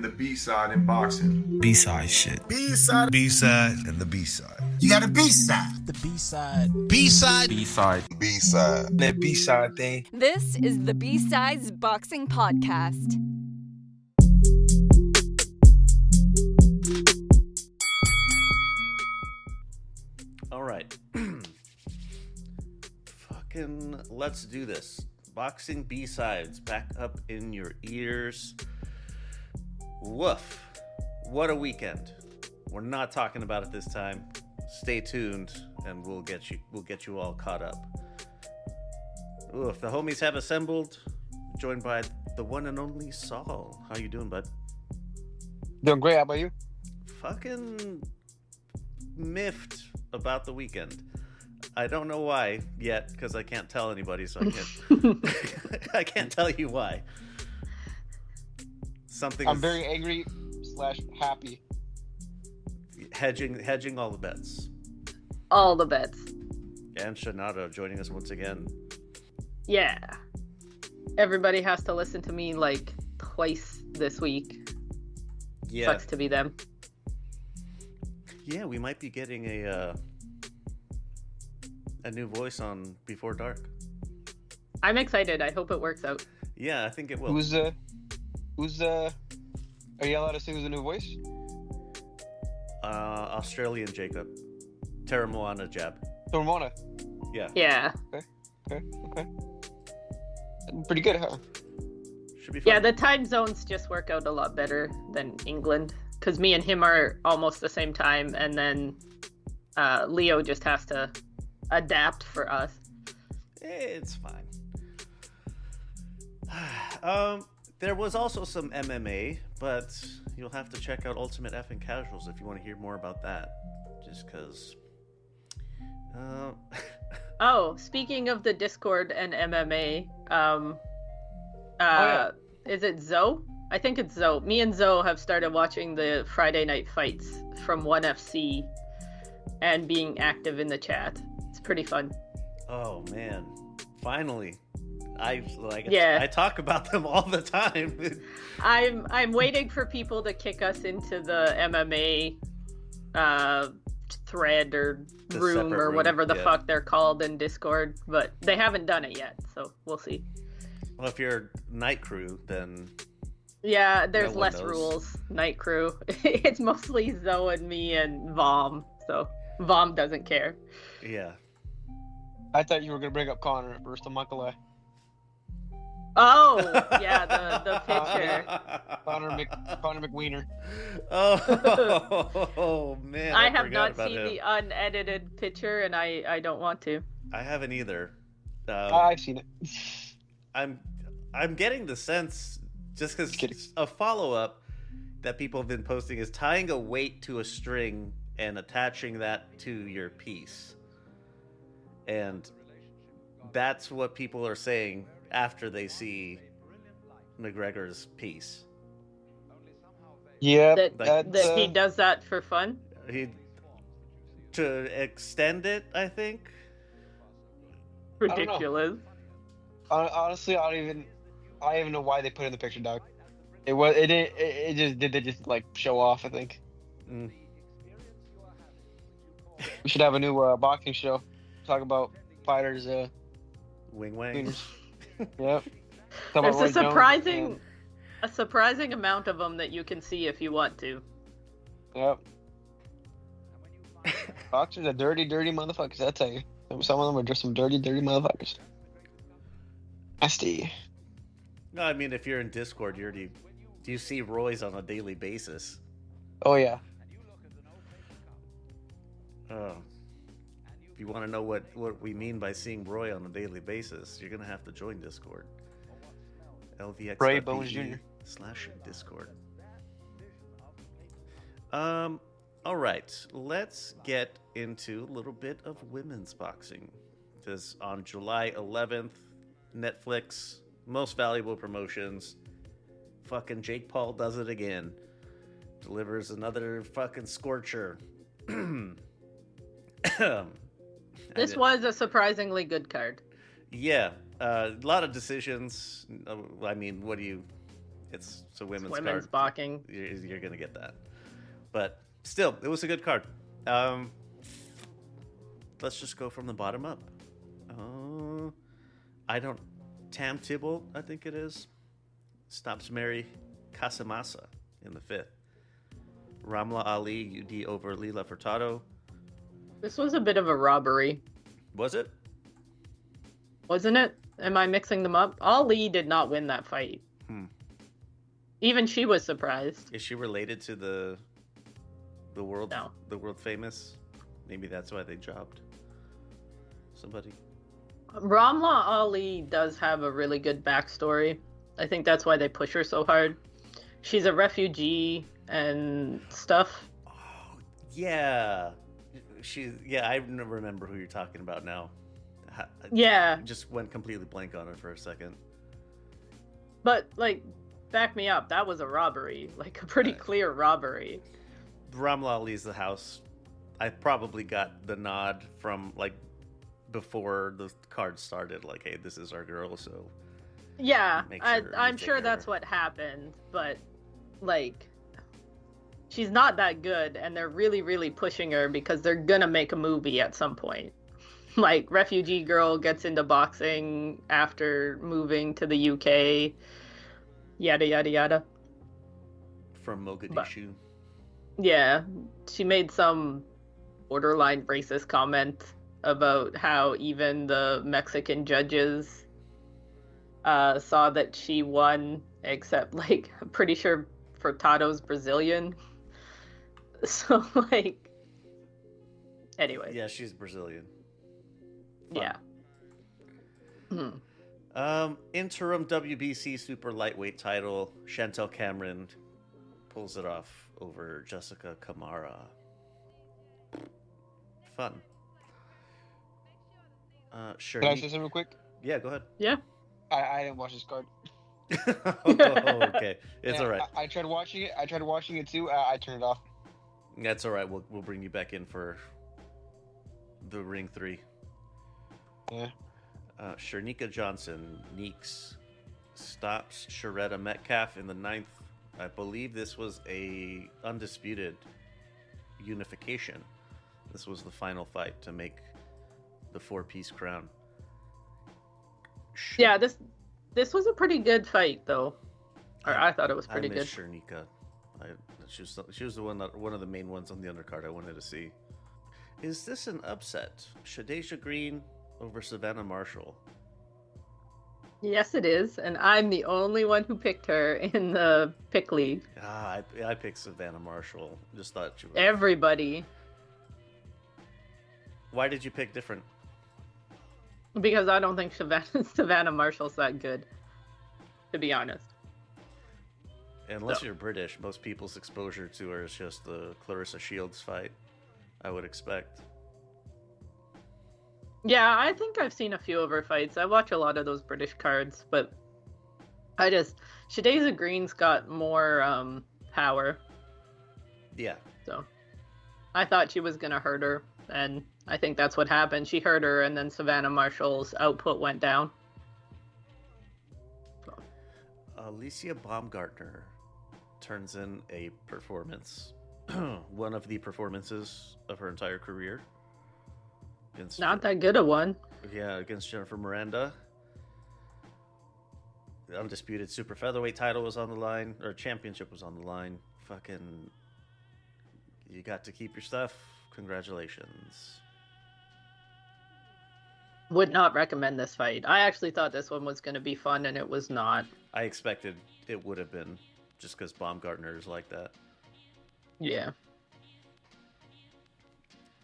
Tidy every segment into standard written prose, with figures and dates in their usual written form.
The B-side in boxing. B-side shit. B-side. B-side. And the B-side. You got a B-side. The B-side. B-side. B-side. B-side. That B-side thing. This is the B-Sides Boxing Podcast. All right. Fucking let's do this. Boxing B-sides back up in your ears. Woof. What a weekend. We're not talking about it this time. Stay tuned and we'll get you all caught up. Oof, the homies have assembled, joined by the one and only Saul. How you doing, bud? Doing great. How about you? Fucking miffed about the weekend. I don't know why yet, because I can't tell anybody, so I can't. I can't tell you why. I'm very angry / happy. Hedging all the bets. All the bets. And Shanado joining us once again. Yeah. Everybody has to listen to me like twice this week. Yeah. Sucks to be them. Yeah, we might be getting a new voice on Before Dark. I'm excited. I hope it works out. Yeah, I think it will. Who's are you allowed to say who's the new voice? Australian Jacob. Terramoana Jab. Tormona. Yeah. Yeah. Okay. Pretty good, huh? Should be fun. Yeah, the time zones just work out a lot better than England. Because me and him are almost the same time, and then Leo just has to adapt for us. It's fine. There was also some MMA, but you'll have to check out Ultimate Effing Casuals if you want to hear more about that. Just because... Oh, speaking of the Discord and MMA, is it Zoe? I think it's Zoe. Me and Zoe have started watching the Friday night fights from 1FC and being active in the chat. It's pretty fun. Oh, man. Finally. I talk about them all the time. I'm waiting for people to kick us into the MMA thread or room or whatever the fuck they're called in Discord, but they haven't done it yet, so we'll see. Well, if you're Night Crew, then... Yeah, there's less rules. Night Crew. It's mostly Zoe and me and Vom, so Vom doesn't care. Yeah. I thought you were gonna bring up Connor versus Michael. Oh, yeah, the picture. Connor McWiener. Oh man. I have not seen the unedited picture, and I don't want to. I haven't either. I've seen it. I'm getting the sense, just because a follow-up that people have been posting is tying a weight to a string and attaching that to your piece. And that's what people are saying after they see McGregor's piece. Yeah, that he does that for fun. To extend it, I think. Ridiculous. Honestly, I don't even know why they put it in the picture, dog. They just like show off, I think. We should have a new boxing show. Talk about fighters wing wangs. Yep. There's a surprising amount of them that you can see if you want to. Yep. Boxers are dirty motherfuckers, I tell you. Some of them are just some dirty motherfuckers. Nasty. No, I mean, if you're in Discord, do you see Roy's on a daily basis? Oh, yeah. If you want to know what we mean by seeing Roy on a daily basis, you're going to have to join Discord. LVX.be/Discord. All right, let's get into a little bit of women's boxing. Because on July 11th, Netflix, Most Valuable Promotions, fucking Jake Paul does it again. Delivers another fucking scorcher. This was a surprisingly good card. Yeah, a lot of decisions. I mean, It's a women's Women's card. boxing. You're gonna get that. But still, it was a good card. Let's just go from the bottom up. Tam Tybalt, I think it is, stops Mary Casamasa in the 5th. Ramla Ali UD over Lila Furtado. This was a bit of a robbery, Was it? wasn't it? Am I mixing them up? Ali did not win that fight. Even she was surprised. Is she related to the world No. the world famous? Maybe that's why they jobbed somebody. Ramla Ali does have a really good backstory. I think that's why they push her so hard. She's a refugee and stuff. Oh, yeah. I remember who you're talking about now. Yeah, I just went completely blank on it for a second. but like, back me up. That was a robbery, like a pretty clear robbery. Ramla Ali's the house. I probably got the nod from like before the card started, like, hey, this is our girl, so Yeah, make sure you I'm take sure her. that's what happened, but like, she's not that good, and they're really, really pushing her because they're gonna make a movie at some point. Like, refugee girl gets into boxing after moving to the UK, yada yada yada. from Mogadishu. Yeah, she made some borderline racist comment about how even the Mexican judges saw that she won, except, like, I'm pretty sure Furtado's Brazilian. So, like, anyway. Yeah, she's Brazilian. Yeah. Interim WBC super lightweight title, Chantel Cameron pulls it off over Jessica Kamara. Fun. Sure. Can I say something real quick? Yeah, go ahead. Yeah. I didn't watch this card. Okay, it's Yeah, all right. I tried watching it. I tried watching it too. I turned it off. That's all right. We'll bring you back in for the Ring 3. Yeah. Shernika Johnson, Neeks, stops Sharetta Metcalf in the 9th. I believe this was a undisputed unification. This was the final fight to make the 4-piece crown. Yeah, this was a pretty good fight, though. Or I thought it was pretty I good. miss Shernika. She was the one of the main ones on the undercard I wanted to see. Is this an upset? Shadeja Green over Savannah Marshall. Yes, it is, and I'm the only one who picked her in the pick league. I picked Savannah Marshall. Just thought you would. Everybody, Why did you pick different? because I don't think Savannah Marshall's that good, to be honest. Unless No. you're British, most people's exposure to her is just the Clarissa Shields fight, I would expect. Yeah, I think I've seen a few of her fights. I watch a lot of those British cards, but Shadeja Green's got more power, Yeah. so I thought she was gonna hurt her, and I think that's what happened. She hurt her, and then Savannah Marshall's output went down. Alicia Baumgartner turns in a performance, one of the performances of her entire career. Not that good a one. Yeah, against Jennifer Miranda. The undisputed super featherweight title was on the line, or championship was on the line. Fucking, you got to keep your stuff. Congratulations. Would not recommend this fight. I actually thought this one was going to be fun, and it was not. I expected it would have been, just because Baumgartner is like that. Yeah.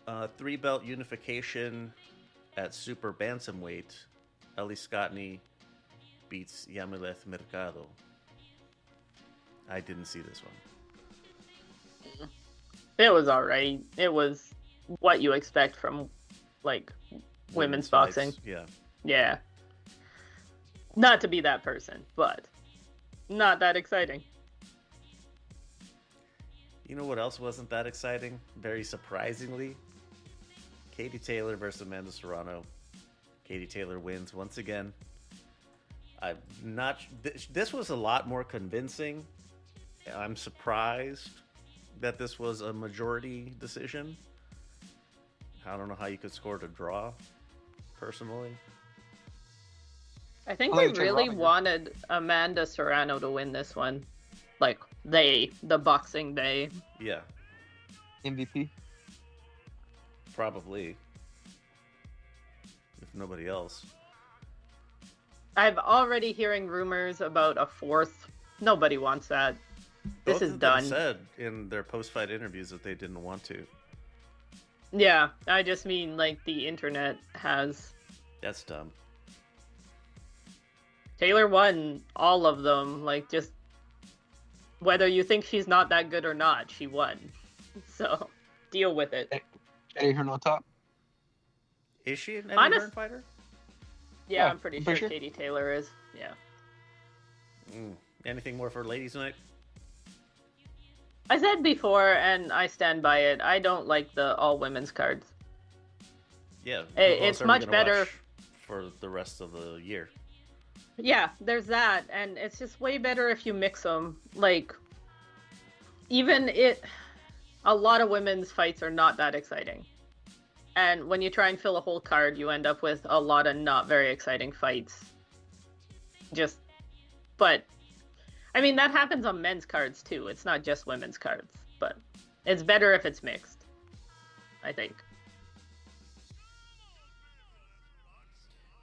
3-belt unification at super bantamweight. Ellie Scottney beats Yamileth Mercado. I didn't see this one. It was alright. It was what you expect from, like, women's boxing. fights, yeah. Yeah. Not to be that person, but not that exciting. You know what else wasn't that exciting? Very surprisingly, Katie Taylor versus Amanda Serrano. Katie Taylor wins once again. I'm not. This was a lot more convincing. I'm surprised that this was a majority decision. I don't know how you could score to draw, personally. I think I they think it's really Robin. wanted Amanda Serrano to win this one. Like, the boxing they. Yeah, MVP. probably. If nobody else. I'm already hearing rumors about a fourth. Nobody wants that. This Both is of them done. said in their post-fight interviews that they didn't want to. Yeah, I just mean, like, the internet has. That's dumb. Taylor won all of them. Like, just. Whether you think she's not that good or not, she won. So, deal with it. Eddie Hearn on top. Is she an Honest- Eddie Hearn fighter? Yeah, Yeah, I'm pretty I'm sure pretty sure. Katie Taylor is. Yeah. Anything more for ladies night? I said before, and I stand by it, I don't like the all women's cards. Yeah, Hey, who else it's are we much gonna better- watch for the rest of the year. Yeah, there's that, and it's just way better if you mix them. Like, even a lot of women's fights are not that exciting. And when you try and fill a whole card, you end up with a lot of not very exciting fights. But, I mean, that happens on men's cards too. It's not just women's cards, but it's better if it's mixed, I think.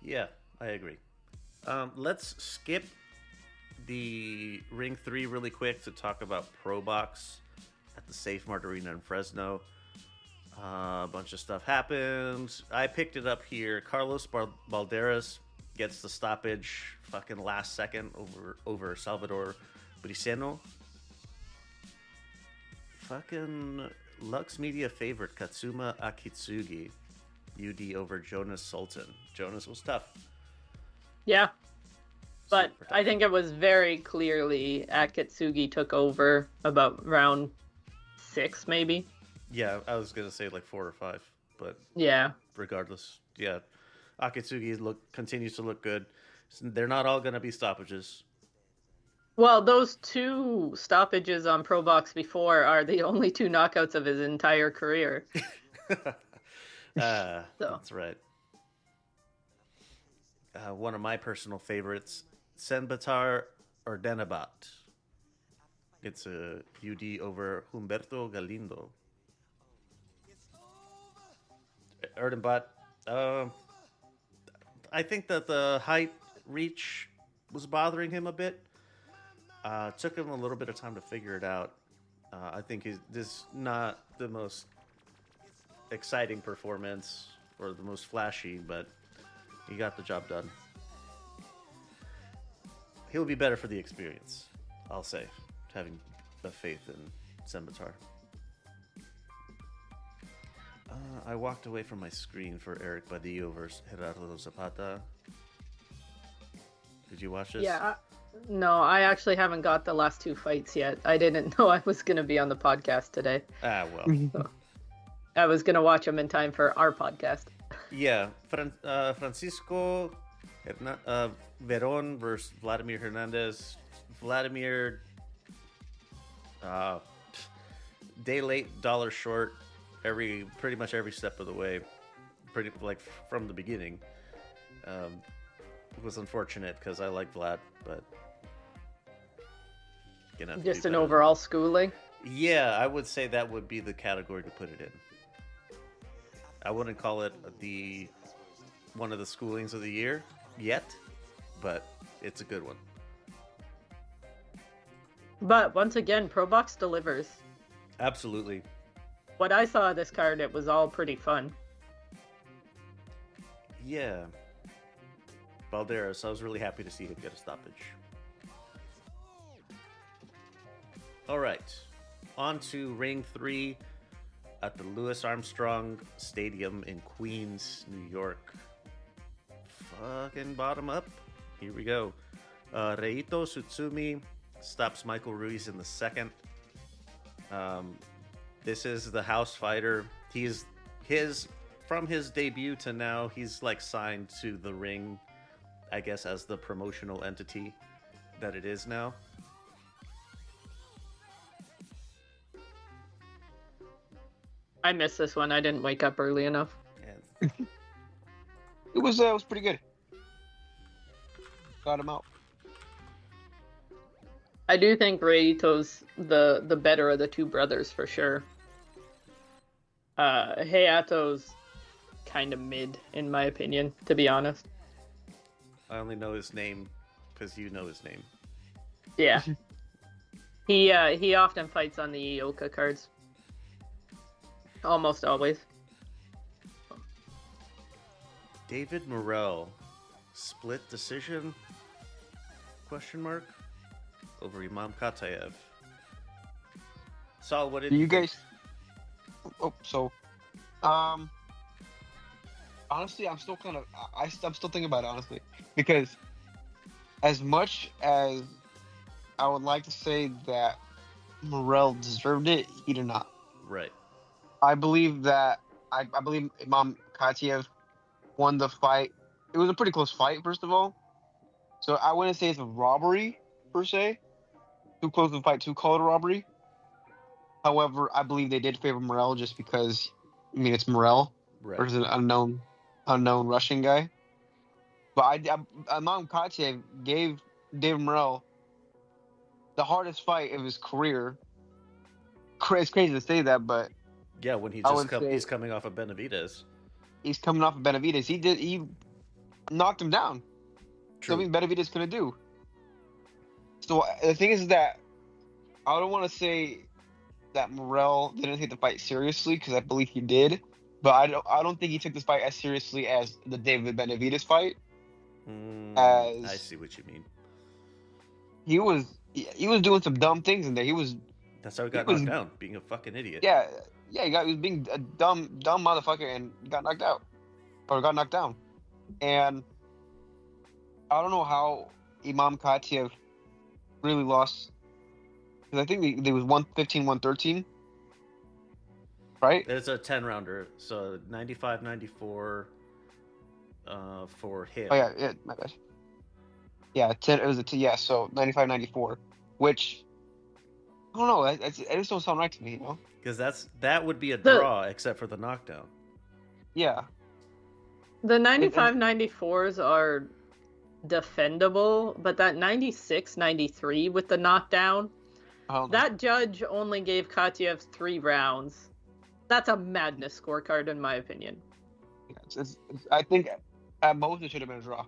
Yeah, I agree. Let's skip the Ring 3 really quick to talk about Pro Box at the Safe Mart Arena in Fresno. A bunch of stuff happened. I picked it up here. Carlos Balderas gets the stoppage fucking last second over Salvador Briceno. Fucking Lux Media favorite Katsuma Akitsugi. UD over Jonas Sultan. Jonas was tough. Yeah, but Super tough. I think it was very clearly Akatsugi took over about round 6, maybe. Yeah, I was gonna say like 4 or 5, but Yeah. regardless, yeah, Akitsugi continues to look good. They're not all gonna be stoppages. Well, those 2 stoppages on Pro Box before are the only 2 knockouts of his entire career. That's right. One of my personal favorites, Senbatar Ordenabat. It's a UD over Humberto Galindo. Erdenbot, I think that the height reach was bothering him a bit. Took him a little bit of time to figure it out. I think this is not the most exciting performance or the most flashy, but he got the job done. He'll be better for the experience, I'll say, having the faith in Senbatar. I walked away from my screen for Eric Badillo versus Gerardo Zapata. Did you watch this? Yeah. No, I actually haven't got the last 2 fights yet. I didn't know I was going to be on the podcast today. Ah, well. I was going to watch them in time for our podcast. Yeah. Francisco Veron versus Vladimir Hernandez. Vladimir, day late, dollar short. Pretty much every step of the way, pretty like from the beginning. It was unfortunate because I like Vlad, but gonna have to Just do an better. overall schooling. Yeah, I would say that would be the category to put it in. I wouldn't call it one of the schoolings of the year yet, but it's a good one. But once again, Pro Box delivers. Absolutely. What I saw of this card, it was all pretty fun. Yeah. Balderas, I was really happy to see him get a stoppage. All right. On to Ring 3 at the Louis Armstrong Stadium in Queens, New York. Fucking bottom up. Here we go. Reito Tsutsumi stops Michael Ruiz in the second. This is the house fighter. From his debut to now, he's like signed to the Ring I guess, as the promotional entity that it is now. I missed this one. I didn't wake up early enough. And It was pretty good. Got him out. I do think Reito's the better of the two brothers for sure. Hayato's kind of mid, in my opinion, to be honest. I only know his name because you know his name. Yeah. He often fights on the Ioka cards. Almost always. David Morrell, split decision? Question mark over Imam Katayev. Saul, what did Do you think? guys? Honestly, I'm still kind of I'm still thinking about it honestly, because as much as I would like to say that Morrell deserved it, he did not. Right. I believe that I believe Imam Katayev won the fight. It was a pretty close fight, first of all. So I wouldn't say it's a robbery per se. Too close of a fight to call it a robbery. However, I believe they did favor Morrell just because, I mean, it's Morrell Right. versus an unknown Russian guy. But Imam Katayev gave David Morrell the hardest fight of his career. It's crazy to say that, but Yeah, when I would say- he's coming off of Benavidez. he's coming off of Benavidez. He knocked him down. True. Something Benavidez couldn't do. So the thing is that I don't want to say that Morrell didn't take the fight seriously, because I believe he did, but I don't think he took this fight as seriously as the David Benavidez fight. As I see what you mean. he was doing some dumb things in there. That's how he got was- knocked down, being a fucking idiot. Yeah, he was being a dumb motherfucker and got knocked out, or got knocked down. And I don't know how Imam Katayev really lost, because I think they was 115, 113, right? It's a 10-rounder, so 95-94 for him. Oh yeah, my bad. Yeah, 10. It was so 95, 94, which I don't know. It just don't sound right to me, you know? Because that would be a The- draw, except for the knockdown. Yeah. The 95-94s are defendable, but that 96-93 with the knockdown, I don't know. that judge only gave Katyev 3 rounds. That's a madness scorecard, in my opinion. I think at most it should have been a draw.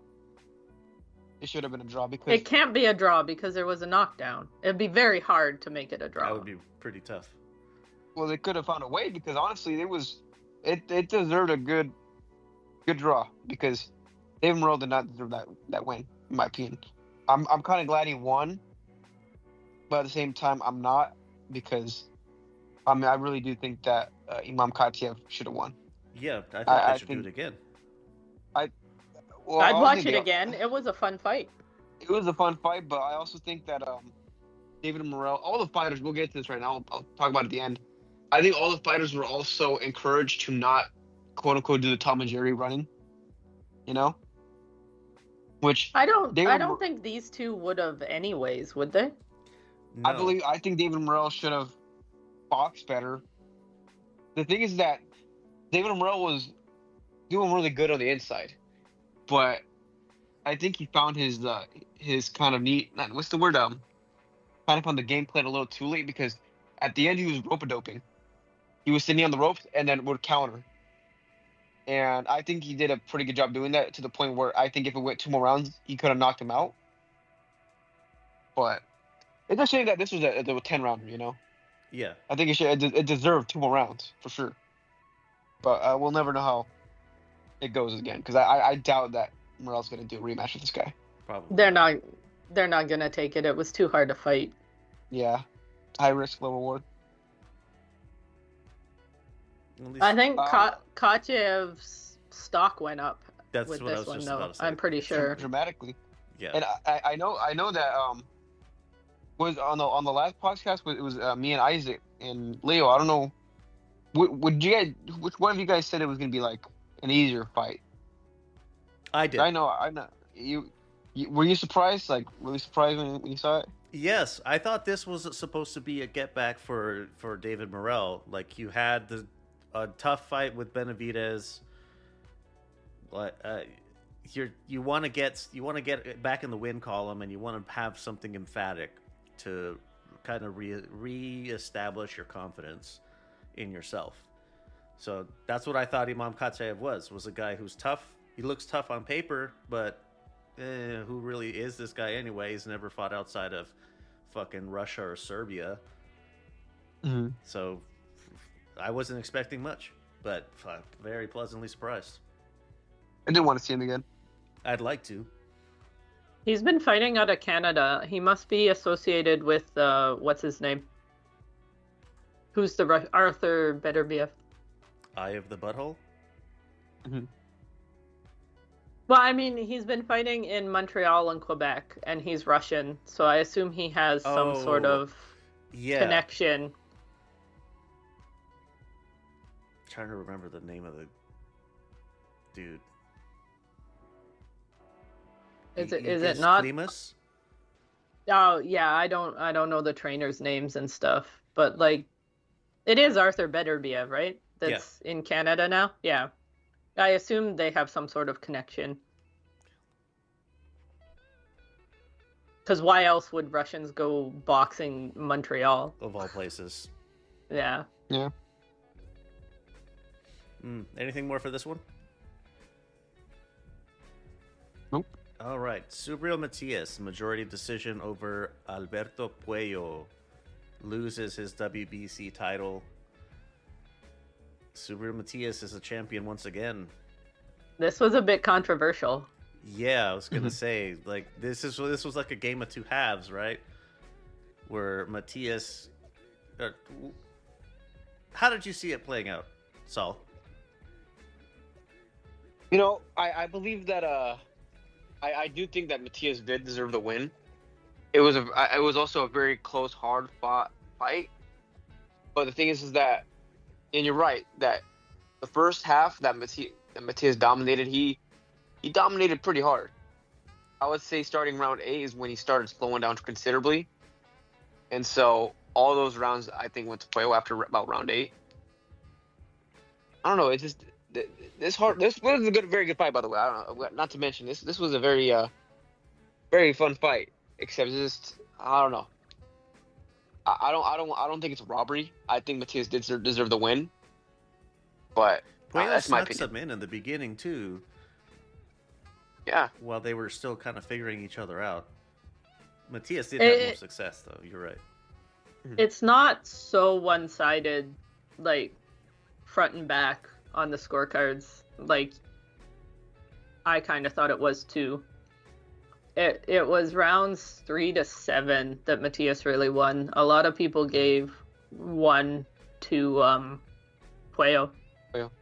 It should have been a draw because It can't be a draw because there was a knockdown. It'd be very hard to make it a draw. That would be pretty tough. well, they could have found a way, because honestly, it deserved a good draw, because David Morrell did not deserve that win, in my opinion. I'm kind of glad he won, but at the same time, I'm not, because I mean, I really do think that Imam Katayev should have won. Yeah, I think I they should do think- it again. Well, I'd I watch think it they- again. It was a fun fight. It was a fun fight, but I also think that David Morrell, all the fighters, we'll get to this right now. I'll talk about it at the end. I think all the fighters were also encouraged to not, quote unquote, do the Tom and Jerry running. You know, which I don't David think these two would have anyways, would they? No. I think David Morrell should have boxed better. The thing is that David Morrell was doing really good on the inside, but I think he found his kind of what's the word, kind of found the game plan a little too late, because at the end he was rope-a-doping. He was sitting on the ropes and then would counter. And I think he did a pretty good job doing that, to the point where I think if it went 2 more rounds, he could have knocked him out. But it's a shame that this was a 10-rounder, you know? Yeah. I think it deserved 2 more rounds, for sure. But we'll never know how it goes again, because I doubt that Morrell's going to do a rematch with this guy. Probably. They're not gonna take it. It was too hard to fight. Yeah. High risk, low reward. At least I think Uh, Katyev's stock went up that's with what I this was one, just though. about to say. I'm pretty sure. Dramatically. Yeah. And I know that was on the last podcast, it was me and Isaac and Leo. I don't know. Would you guys? Which one of you guys said it was gonna be like an easier fight? I did. I know. were you surprised? Like really surprised when you saw it? Yes, I thought this was supposed to be a get back for David Morrell. Like you had a tough fight with Benavidez. But you want to get back in the win column, and you want to have something emphatic to kind of reestablish your confidence in yourself. So that's what I thought Imam Katsayev was a guy who's tough. He looks tough on paper, but who really is this guy anyway? He's never fought outside of fucking Russia or Serbia. Mm-hmm. So I wasn't expecting much, but very pleasantly surprised. I didn't want to see him again. I'd like to. He's been fighting out of Canada. He must be associated with what's his name? Who's the Arthur Beterbiev? Eye of the butthole? Mm-hmm. Well, I mean, he's been fighting in Montreal and Quebec, and he's Russian, so I assume he has some sort of connection. Trying to remember the name of the dude. Is it not? Klimas? Oh yeah, I don't know the trainers' names and stuff, but like, it is Arthur Beterbiev, right? That's in Canada now. Yeah, I assume they have some sort of connection. Because why else would Russians go boxing Montreal? Of all places. Yeah. Yeah. Anything more for this one? Nope. All right. Subriel Matias, majority decision over Alberto Puello, loses his WBC title. Subriel Matias is a champion once again. This was a bit controversial. Yeah, I was gonna say, like, this was like a game of two halves, right? Where Matias, how did you see it playing out, Saul? You know, I believe that I do think that Matias did deserve the win. It was also a very close, hard fought fight. But the thing is that, and you're right, that the first half that Matias dominated, he dominated pretty hard. I would say starting round 8 is when he started slowing down considerably. And so all those rounds, I think, went to Puello after about round 8. I don't know. It's just this was a very good fight, by the way. I don't know. Not to mention this was a very very fun fight. Except just I don't know. I don't think it's a robbery. I think Matias did deserve the win. But Puello that's my snuck opinion. some in the beginning too. Yeah. While they were still kind of figuring each other out. Matias did have more success, though. You're right. It's not so one-sided, like, front and back on the scorecards. Like, I kind of thought it was too. It was rounds 3 to 7 that Matias really won. A lot of people gave 1 to Puello.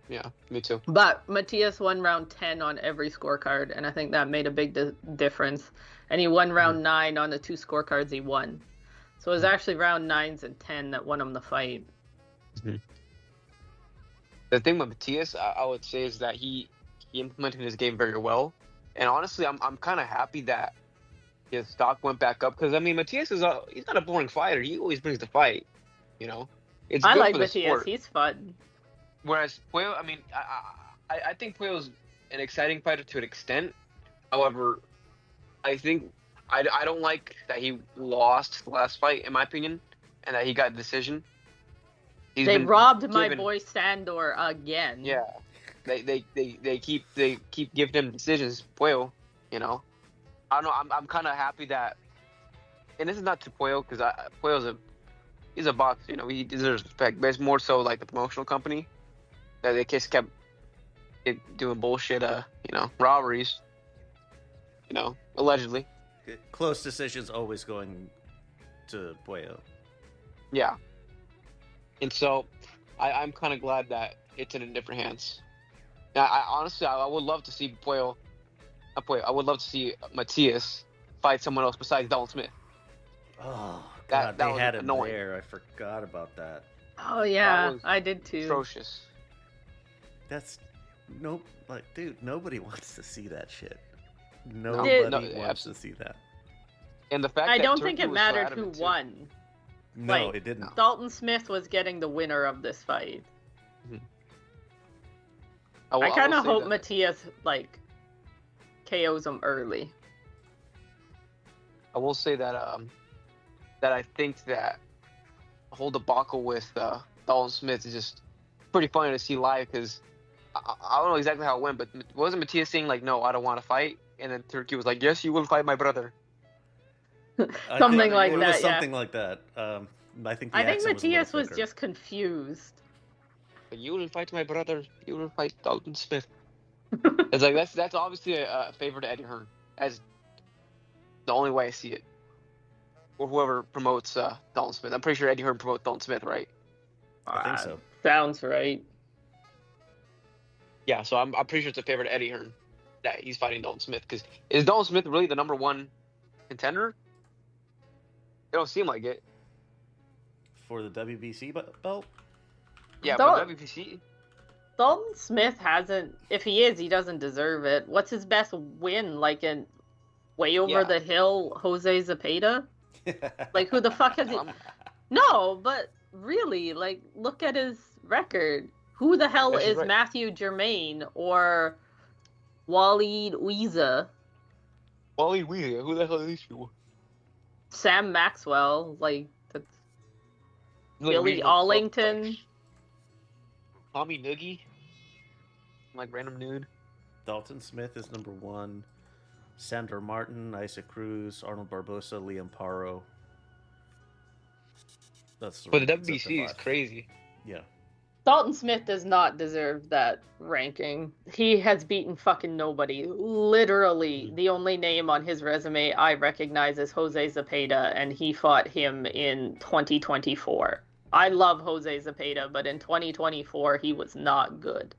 Yeah, me too. But Matias won round 10 on every scorecard, and I think that made a big difference. And he won round 9 on the 2 scorecards he won. So it was actually round 9s and 10 that won him the fight. Mm-hmm. The thing with Matias, I would say, is that he implemented his game very well. And honestly, I'm kind of happy that his stock went back up. Because, I mean, Matias he's not a boring fighter. He always brings the fight, you know? It's I good like for the Matias. sport. He's fun. Whereas Puello, I mean, I think Puello's an exciting fighter to an extent. However, I think I don't like that he lost the last fight, in my opinion, and that he got a decision. They robbed my boy Sandor again. Yeah, they keep giving him decisions. Puello, you know, I don't know. I'm kind of happy that, and this is not to Puello because Puello's he's a boxer, you know, he deserves respect, but it's more so like the promotional company. That they just kept doing bullshit, robberies, allegedly. Close decisions always going to Puello. Yeah. And so, I'm kind of glad that it's in different hands. Now, honestly, I would love to see Puello. I would love to see Matias fight someone else besides Donald Smith. Oh, God, they had him annoying. there. I forgot about that. Oh, yeah, I did too. Atrocious. That's dude, nobody wants to see that shit. Nobody wants to see that. And the fact I that don't Turkey think it was so mattered who adamant, too. won. No, Like, it didn't. Dalton Smith was getting the winner of this fight. I will kind of say hope that- Matias like KOs him early. I will say that that I think that the whole debacle with Dalton Smith is just pretty funny to see live because I don't know exactly how it went, but wasn't Matias saying like, "No, I don't want to fight," and then Turkey was like, "Yes, you will fight my brother." Something like it that, was yeah. something like that. I think. The I think accent Matias was, was just confused. You will fight my brother. You will fight Dalton Smith. It's like that's obviously a favor to Eddie Hearn, as the only way I see it, or whoever promotes Dalton Smith. I'm pretty sure Eddie Hearn promotes Dalton Smith, right? I think so. Sounds right. Yeah, so I'm pretty sure it's a favor to Eddie Hearn that he's fighting Dalton Smith because is Dalton Smith really the number one contender? It don't seem like it. For the WBC belt. Yeah, Dalton- but WBC. Dalton Smith hasn't. If he is, he doesn't deserve it. What's his best win? Like in way over Yeah. the hill, Jose Zepeda. Like who the fuck has he? Um, No, but really, like look at his record. Who the hell Yeah, she's is right. Matthew Germain or Waleed Ouiza? Wally Wheeler, who the hell are these people? Sam Maxwell? Like that's Like Billy regional club, Allington. like, Tommy Noogie, like random nude. Dalton Smith is number 1. Sandor Martin, Isaac Cruz, Arnold Barbosa, Liam Paro. That's But the rankings at WBC is 5. crazy. Yeah. Dalton Smith does not deserve that ranking. He has beaten fucking nobody. Literally, the only name on his resume I recognize is Jose Zepeda, and he fought him in 2024. I love Jose Zepeda, but in 2024, he was not good.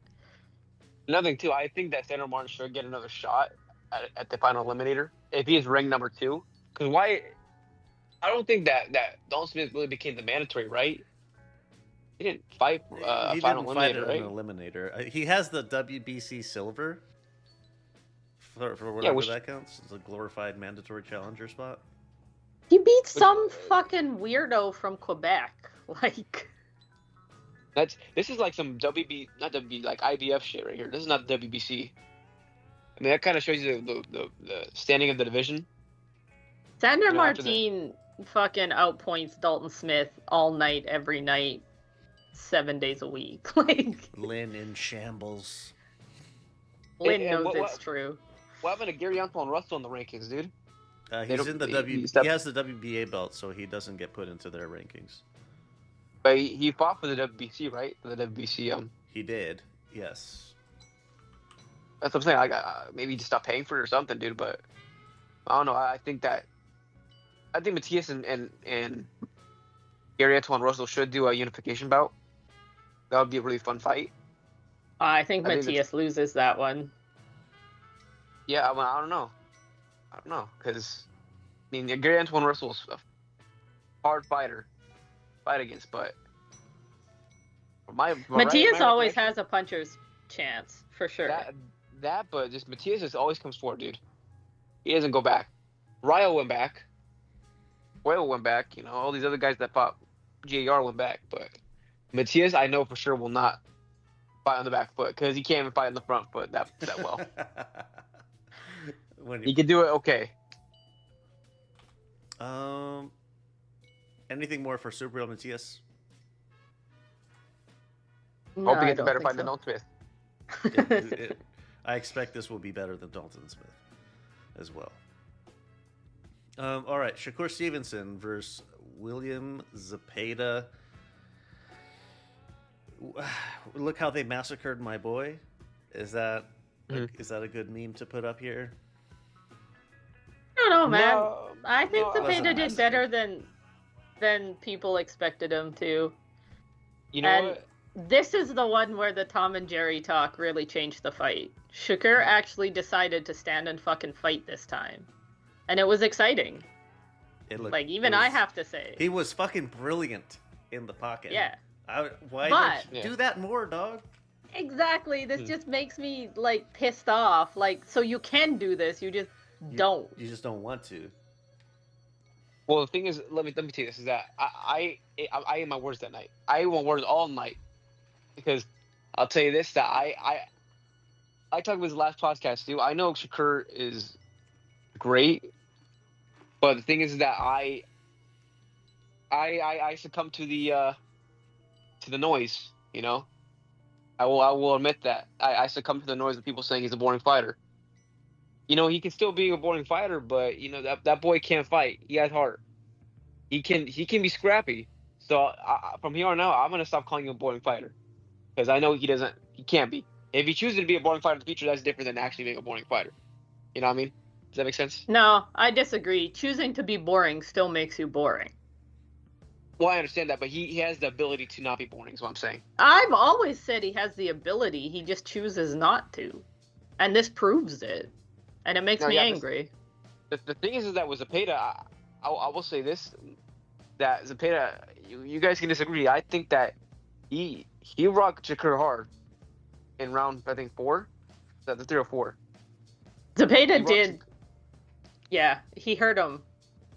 Another thing too, I think that Sandor Martin should get another shot at the final eliminator if he is ranked number 2. Because why? I don't think that Dalton Smith really became the mandatory, right? He didn't fight a he final didn't fight eliminator, an right? eliminator. He has the WBC silver for whatever Yeah, which- that counts. It's a glorified mandatory challenger spot. He beat some fucking weirdo from Quebec. Like, This is like some not WB, like IBF shit right here. This is not WBC. I mean, that kind of shows you the standing of the division. Xander You know, after Martin fucking outpoints Dalton Smith all night, every night, 7 days a week. Like, Lynn in shambles. Lynn and knows what- it's true. What happened to Gary Antoine Russell in the rankings, dude? He's don't- in the He has the WBA belt, so he doesn't get put into their rankings. But he fought for the WBC, right? For the WBC. He did, yes. That's what I'm saying. Maybe just stop paying for it or something, dude. But I don't know. I think Matias and Gary Antoine Russell should do a unification bout. That would be a really fun fight. I think I think Matias loses that one. Yeah, I don't know. Because I mean, Gary Antoine Russell's a hard fighter, fight against, but Matias always has a puncher's chance, for sure. But just Matias just always comes forward, dude. He doesn't go back. Ryo went back. Hoyle went back. You know, all these other guys that fought GAR went back, but Matias, I know for sure, will not fight on the back foot because he can't even fight on the front foot that well. He can do it okay. Anything more for Super Real Matias? No, Hope he I gets a don't better think fight than so. Dalton Smith. I expect this will be better than Dalton Smith as well. All right, Shakur Stevenson versus William Zepeda. Look how they massacred my boy. Is that is that a good meme to put up here? I don't know, man. No, I think no, Zepeda did massive. better than people expected him to. You know And what? this is the one where the Tom and Jerry talk really changed the fight. Shakur actually decided to stand and fucking fight this time. And it was exciting. It looked, Like, even I have to say. He was fucking brilliant in the pocket. Yeah. Why But- did you do that more, dog? Exactly. This just makes me like pissed off. Like, so you can do this, you just don't. You just don't want to. Well, the thing is, let me tell you this: is that I ate my words that night. I ate my words all night because I'll tell you this: that I talked about his last podcast too. I know Shakur is great, but the thing is that I succumb to the noise. You know, I will admit that I succumb to the noise of people saying he's a boring fighter. You know, he can still be a boring fighter, but you know that boy can't fight. He has heart. He can be scrappy. So from here on out, I'm gonna stop calling him a boring fighter because I know he can't be. If he chooses to be a boring fighter in the future, that's different than actually being a boring fighter. You know what I mean? Does that make sense? No, I disagree. Choosing to be boring still makes you boring. Well, I understand that, but he has the ability to not be boring. Is what I'm saying. I've always said he has the ability, he just chooses not to. And this proves it. And it makes me angry. The thing is that with Zepeda, I will say this, that Zepeda, you guys can disagree. I think that he rocked Shakur hard in round, I think, 4. Is that the 3 or 4? Zepeda did. Yeah, he hurt him.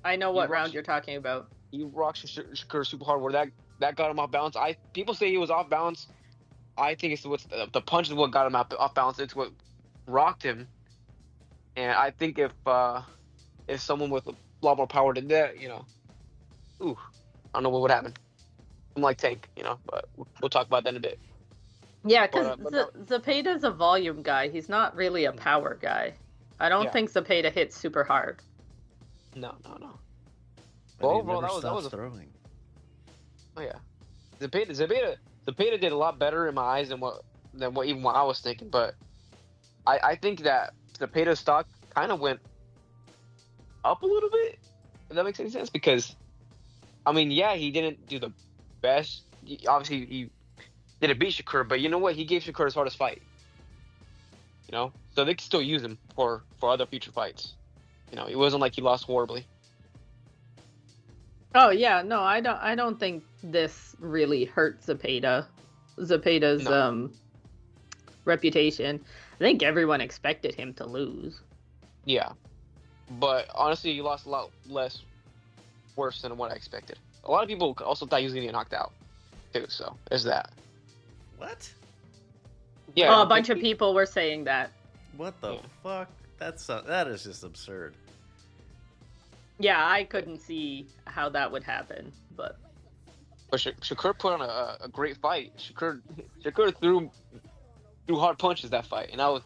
I know what rocked- round you're talking about. He rocked Shakur super hard, where that got him off balance. People say he was off balance. I think it's what the punch is what got him off balance. It's what rocked him. And I think if someone with a lot more power did that, you know, I don't know what would happen. I'm like Tank, you know, but we'll talk about that in a bit. Yeah, because But Zepeda's a volume guy. He's not really a power guy. I don't think Zepeda hits super hard. No. But Well, he overall, never that was stops throwing. Oh yeah, Zepeda did a lot better in my eyes than what I was thinking. But I think that Zepeda's stock kind of went up a little bit. If that makes any sense, because I mean, yeah, he didn't do the best. Obviously, he didn't beat Shakur, but you know what? He gave Shakur his hardest fight. You know, so they can still use him for other future fights. You know, it wasn't like he lost horribly. Oh yeah, no, I don't think this really hurt Zepeda's reputation. I think everyone expected him to lose. Yeah, but honestly, he lost a lot less worse than what I expected. A lot of people also thought he was gonna get knocked out too. So there's that. What? Yeah, Oh, a bunch of people were saying that. What the fuck? That is just absurd. Yeah, I couldn't see how that would happen, but Shakur put on a great fight. Shakur threw hard punches that fight, and I was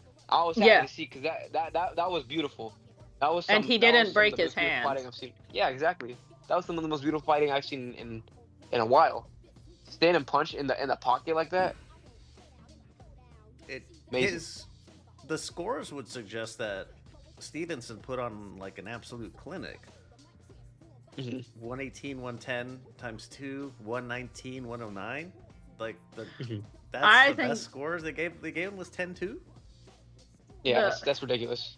happy to see because that was beautiful. That was and he didn't break his hand. Fighting I've seen. Yeah, exactly. That was some of the most beautiful fighting I've seen in a while. Stand and punch in the pocket like that. The scores would suggest that Stevenson put on like an absolute clinic. 118, 110 times 2, 119, 109. Like that's the best scores they gave him was 10-2. Yeah, that's ridiculous.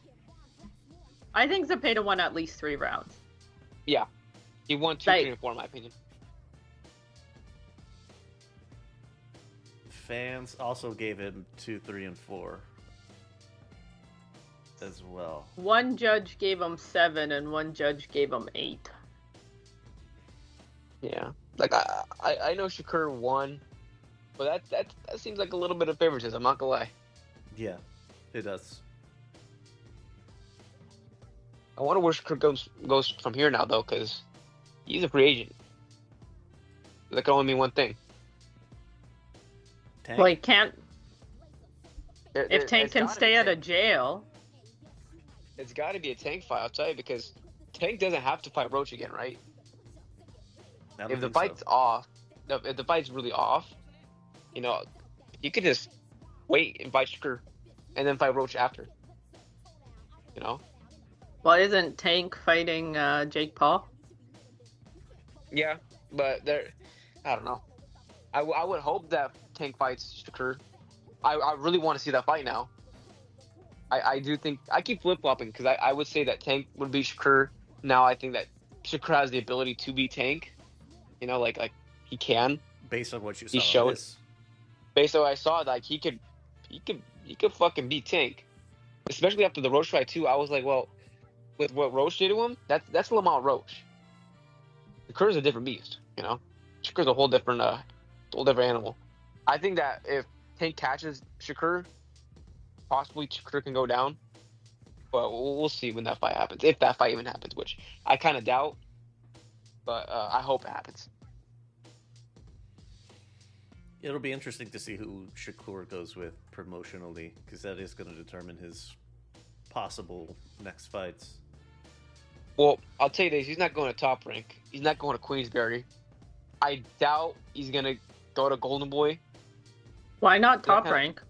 I think Zepeda won at least 3 rounds. Yeah, he won 2, 3, and 4 in my opinion. Fans also gave him 2, 3, and 4 as well. One judge gave him 7, and one judge gave him 8. Yeah, like I know Shakur won, but that seems like a little bit of favoritism. I'm not gonna lie. Yeah, it does. I wonder where Shakur goes from here now, though, because he's a free agent. That can only mean one thing. Tank? Well, he can't. If Tank can stay out of jail. It's got to be a Tank fight, I'll tell you, because Tank doesn't have to fight Roach again, right? If the fight's off, if the fight's really off, you know, you could just wait and fight Shakur and then fight Roach after. You know? Well, isn't Tank fighting Jake Paul? Yeah, but I don't know. I would hope that Tank fights Shakur. I really want to see that fight now. I do think I keep flip-flopping because I would say that Tank would beat Shakur. Now I think that Shakur has the ability to beat Tank. You know, like he can. Based on what you saw. He showed. based on what I saw, like he could fucking beat Tank, especially after the Roche fight too. I was like, well, with what Roche did to him, that's Lamont Roche. Shakur's a different beast, you know. Shakur's a whole different animal. I think that if Tank catches Shakur, possibly Shakur can go down, but we'll see when that fight happens, if that fight even happens, which I kind of doubt, but I hope it happens. It'll be interesting to see who Shakur goes with promotionally, because that is going to determine his possible next fights. Well, I'll tell you this: he's not going to Top Rank. He's not going to Queensberry. I doubt he's gonna go to Golden Boy. Why not Top Rank?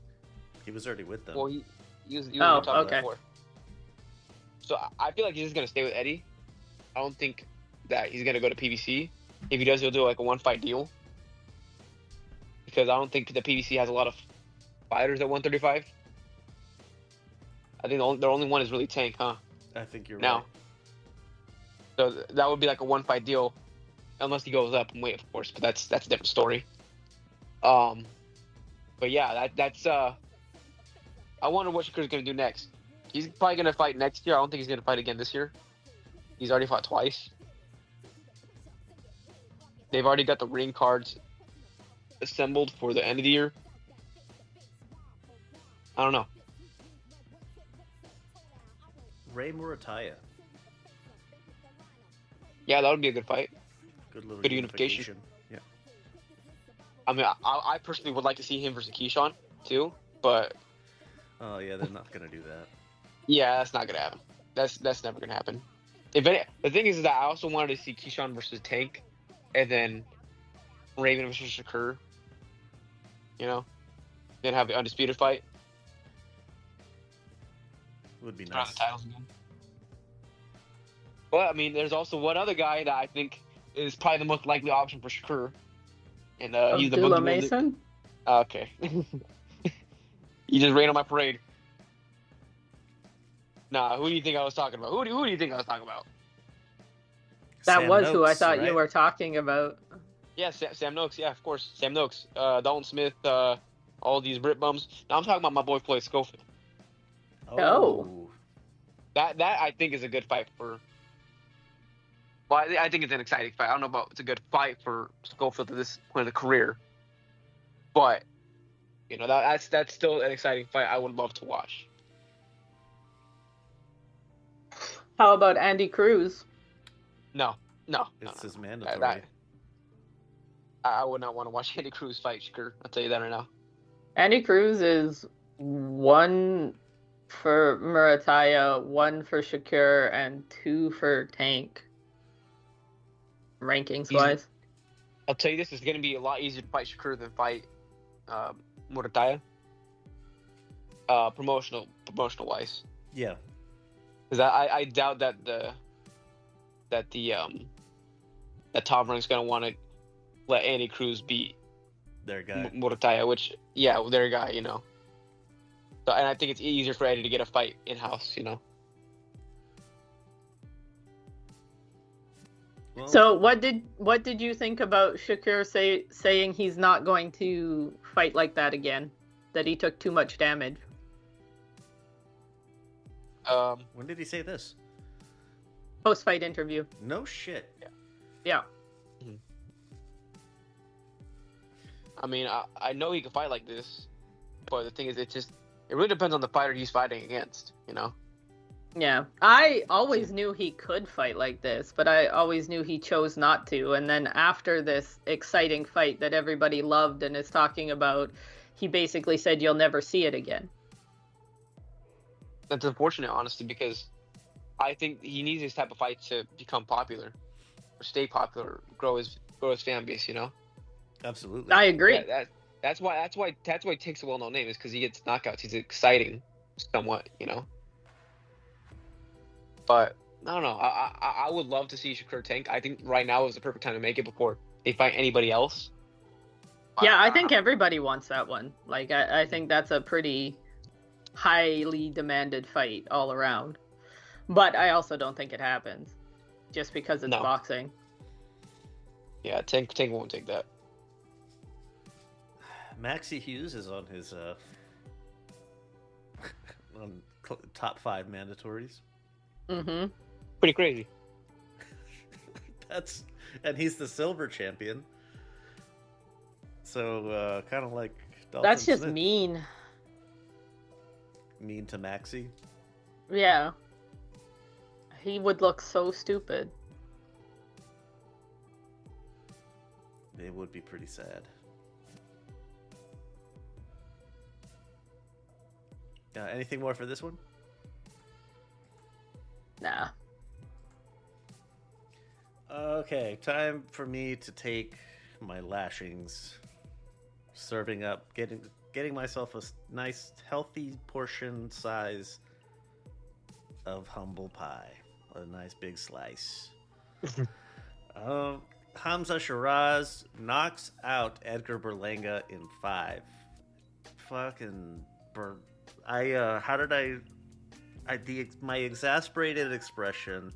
He was already with them. Well, he was Oh, Top Rank okay. before. So I feel like he's just gonna stay with Eddie. I don't think that he's gonna go to PBC. If he does, he'll do like a one-fight deal. Because I don't think the PBC has a lot of fighters at 135. I think the only one is really Tank, huh? I think you're Now. right. So that would be like a one-fight deal, unless he goes up and weight, of course. But that's a different story. But yeah, that's I wonder what Shakur's gonna do next. He's probably gonna fight next year. I don't think he's gonna fight again this year. He's already fought twice. They've already got the ring cards assembled for the end of the year. I don't know. Ray Murataya. Yeah, that would be a good fight. Good little Good unification. Yeah. I mean, I personally would like to see him versus Keyshawn too, but Oh yeah, they're not gonna do that. yeah, that's not gonna happen. That's never gonna happen. The thing is that I also wanted to see Keyshawn versus Tank, and then Raven versus Shakur. You know, then have the undisputed fight. Would be Around nice. the titles again. But I mean, there's also one other guy that I think is probably the most likely option for Shakur, and he's the Abdullah boogeyman. Mason? Okay. You just rain on my parade. Nah, who do you think I was talking about? Who do you think I was talking about? That Sam was who I Noakes, thought right? you were talking about. Yeah, Sam Noakes. Yeah, of course, Sam Noakes. Dalton Smith. All these Brit bums. Now I'm talking about my boy Floyd Schofield. Oh. That I think is a good fight for. Well, I think it's an exciting fight. I don't know about it's a good fight for Schofield at this point of the career, but you know that's still an exciting fight. I would love to watch. How about Andy Cruz? No. It's his no. mandatory. I would not want to watch Andy Cruz fight Shakur. I'll tell you that right now. Andy Cruz is 1 for Murataya, 1 for Shakur, and 2 for Tank. Rankings wise. I'll tell you this: it's going to be a lot easier to fight Shakur than fight Murataya. Promotional wise, Yeah. because I doubt that that Tom Rank's going to want to let Andy Cruz beat Their guy. Murataya, which their guy, you know. So, and I think it's easier for Eddie to get a fight in house, you know. Well, So what did you think about Shakur saying he's not going to fight like that again? That he took too much damage. when did he say this? Post-fight interview. No shit. Yeah. I mean, I know he can fight like this, but the thing is, it really depends on the fighter he's fighting against, you know. Yeah. I always knew he could fight like this, but I always knew he chose not to. And then after this exciting fight that everybody loved and is talking about, he basically said you'll never see it again. That's unfortunate, honestly, because I think he needs this type of fight to become popular, or stay popular, grow his fan base, you know. Absolutely. I agree. That's why he takes a well-known name, is because he gets knockouts. He's exciting, somewhat, you know. But I don't know. I would love to see Shakur Tank. I think right now is the perfect time to make it before they fight anybody else. Yeah, I think everybody wants that one. Like, I think that's a pretty highly demanded fight all around. But I also don't think it happens, just because it's No. boxing. Yeah, Tank won't take that. Maxie Hughes is on his on top 5 mandatories. Mm-hmm. Pretty crazy. And he's the silver champion. So kind of like Dalton That's just Smith. mean. Mean to Maxie. Yeah. He would look so stupid. It would be pretty sad. Anything more for this one? Nah. Okay, time for me to take my lashings. Serving up, getting myself a nice, healthy portion size of humble pie. A nice big slice. Hamza Sheeraz knocks out Edgar Berlanga in 5. Fucking my exasperated expression,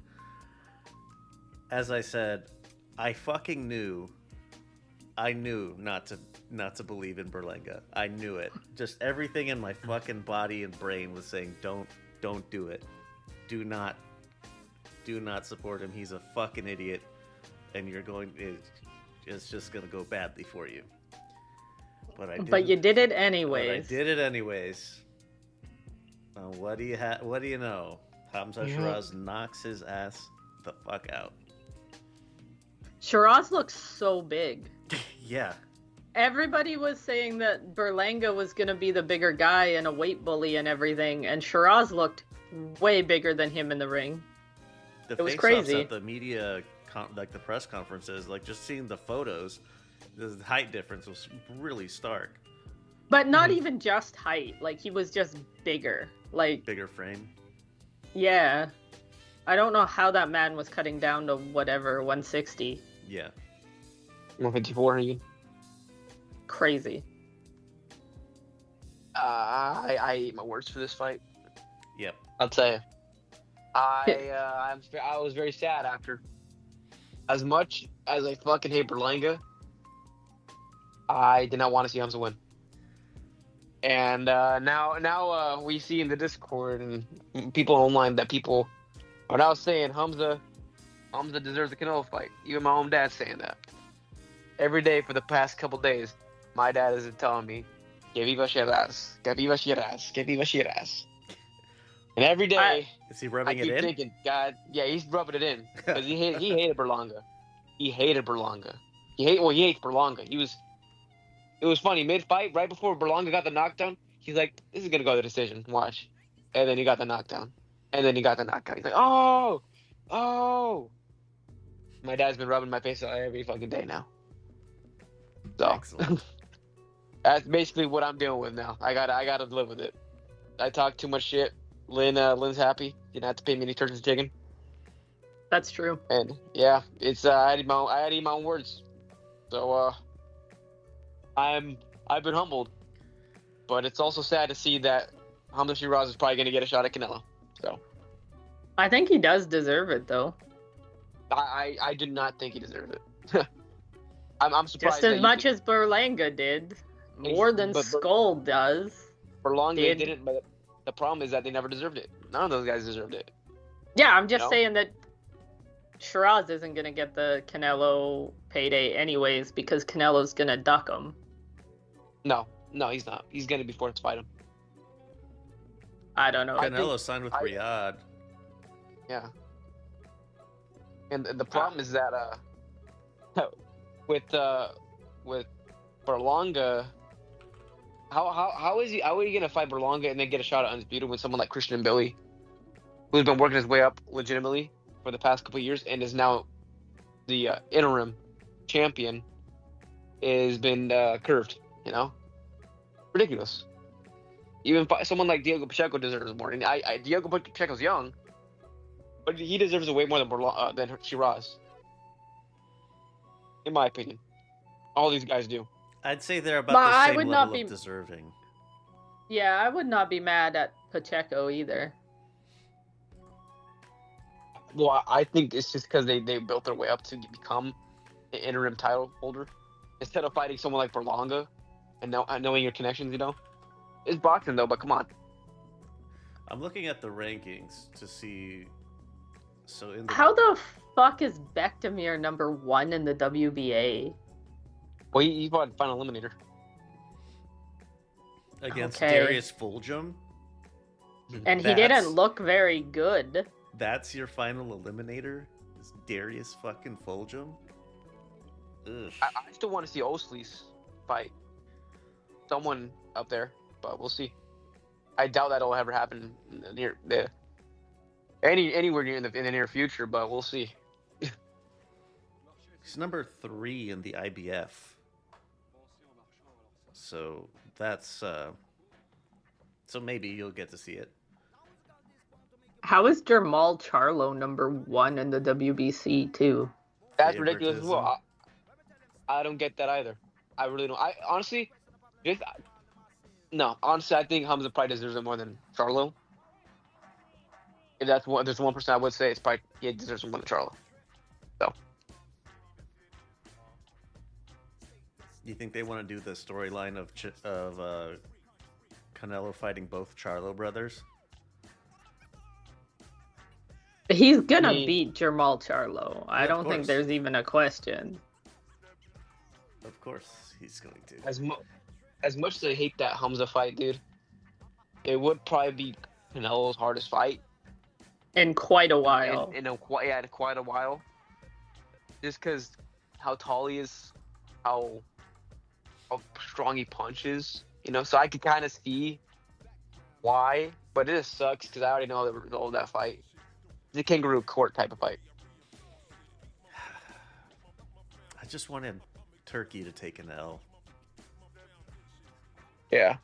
as I said, I fucking knew. I knew not to believe in Berlanga. I knew it. Just everything in my fucking body and brain was saying, don't do it. Do not support him. He's a fucking idiot, and it's just gonna go badly for you. But you did it But anyways. I did it anyways. What do you know? Hamza Sheeraz knocks his ass the fuck out. Shiraz looks so big. Yeah. Everybody was saying that Berlanga was going to be the bigger guy and a weight bully and everything, and Shiraz looked way bigger than him in the ring. It was crazy. At the media, like the press conferences, like just seeing the photos, the height difference was really stark. But not even just height. Like, he was just bigger. Like, Bigger frame. yeah. I don't know how that man was cutting down to whatever, 160. Yeah. 154 again. Crazy. I ate my words for this fight. Yep. I'll tell you. I was very sad after. As much as I fucking hate Berlanga, I did not want to see Hamza win. And now we see in the Discord and people online that people are now saying Hamza deserves the Canelo fight. Even my own dad's saying that. Every day for the past couple days, my dad is telling me, "Que viva Sheeraz, que viva Sheeraz, que viva Sheeraz." And every day, Is he I rubbing it keep in? thinking, God, yeah, he's rubbing it in because he hated Berlanga. He hated Berlanga. He hates Berlanga. It was funny mid fight, right before Berlanga got the knockdown. He's like, "This is gonna go to decision. Watch," and then he got the knockdown, and then he got the knockout. He's like, "Oh." My dad's been rubbing my face every fucking day now. So Excellent. that's basically what I'm dealing with now. I gotta live with it. I talk too much shit. Lynn's happy. Didn't have to pay me any turkey chicken. That's true. And yeah, it's I had to eat my own words. So I've been humbled, but it's also sad to see that Hamza Sheeraz is probably gonna get a shot at Canelo. So I think he does deserve it, though. I did not think he deserved it. I'm surprised. Just as much as Berlanga did. More than but Skull does. Berlanga didn't, but the problem is that they never deserved it. None of those guys deserved it. Yeah, I'm just No. saying that Shiraz isn't going to get the Canelo payday anyways because Canelo's going to duck him. No, he's not. He's gonna be forced to fight him. I don't know. Canelo signed with Riyadh. Yeah. And the problem is that with Berlanga, how are you gonna fight Berlanga and then get a shot at Undisputed with someone like Christian and Billy, who's been working his way up legitimately for the past couple of years and is now the interim champion, has been curved, you know? Ridiculous. Even someone like Diego Pacheco deserves more. And Diego Pacheco's young, but he deserves it way more than Shiraz. In my opinion. All these guys do. I'd say they're about But the I same would level not be- of deserving. Yeah, I would not be mad at Pacheco either. Well, I think it's just because they built their way up to become an interim title holder. Instead of fighting someone like Berlanga, and knowing your connections, it's boxing though. But come on, I'm looking at the rankings to see. So in the How the fuck is Bektemir number 1 in the WBA? well, he fought final eliminator. against Okay. Darius Fulgham, And he That's- didn't look very good. that's your final eliminator. Is Darius fucking Fulgham? Ugh. I still want to see Osley's fight someone up there, but we'll see. I doubt that'll ever happen anywhere near in the near future, but we'll see. He's number 3 in the IBF. So that's so maybe you'll get to see it. How is Jermal Charlo number 1 in the WBC too? That's ridiculous as well. Favoritism. I don't get that either. I really don't. I honestly, honestly, I think Hamza probably deserves it more than Charlo. If there's one person I would say it's probably he deserves it more than Charlo. So You think they want to do the storyline of Canelo fighting both Charlo brothers? He's gonna I mean- beat Jermal Charlo. I Yeah, of don't think course. there's even a question. Of course, he's going to. as much as I hate that Hamza fight, dude, it would probably be Canelo's hardest fight In quite a while. in quite a while. Just because how tall he is, how strong he punches, So I could kind of see why, but it just sucks because I already know the result of that fight. It's a kangaroo court type of fight. I just wanted Turkey to take an L. Yeah,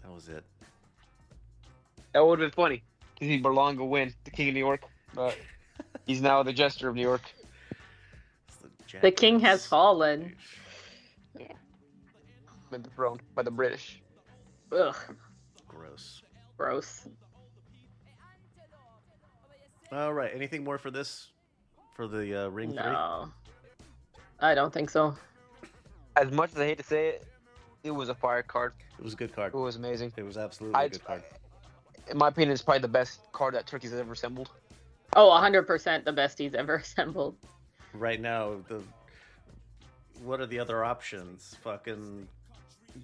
That was it. that would have been funny to see Berlanga win, the king of New York, but he's now the jester of New York. It's The king has Japanese fallen. douche. Been thrown by the British. Ugh, Gross. gross. All right. Anything more for this? For the ring 3? No. I don't think so. As much as I hate to say it, it was a fire card. It was a good card. It was amazing. It was absolutely a I'd- good card. In my opinion, it's probably the best card that Turkey's ever assembled. Oh, 100% the best he's ever assembled. Right now, what are the other options? Fucking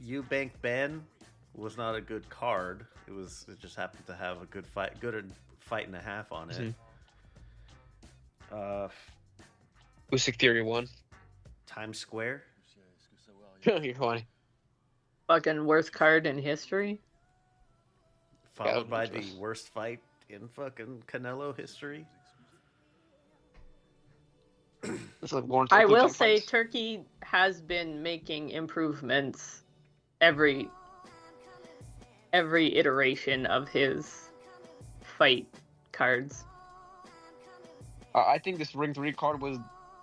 Eubank Ben was not a good card. It just happened to have a good fight and a half on it. Usyk Theory won. Times Square. You're funny. Fucking worst card in history. Followed by interesting. the worst fight in fucking Canelo history. It's like Lawrence I Oakley will type say fights. Turkey has been making improvements every iteration of his fight cards. I think this Ring 3 card was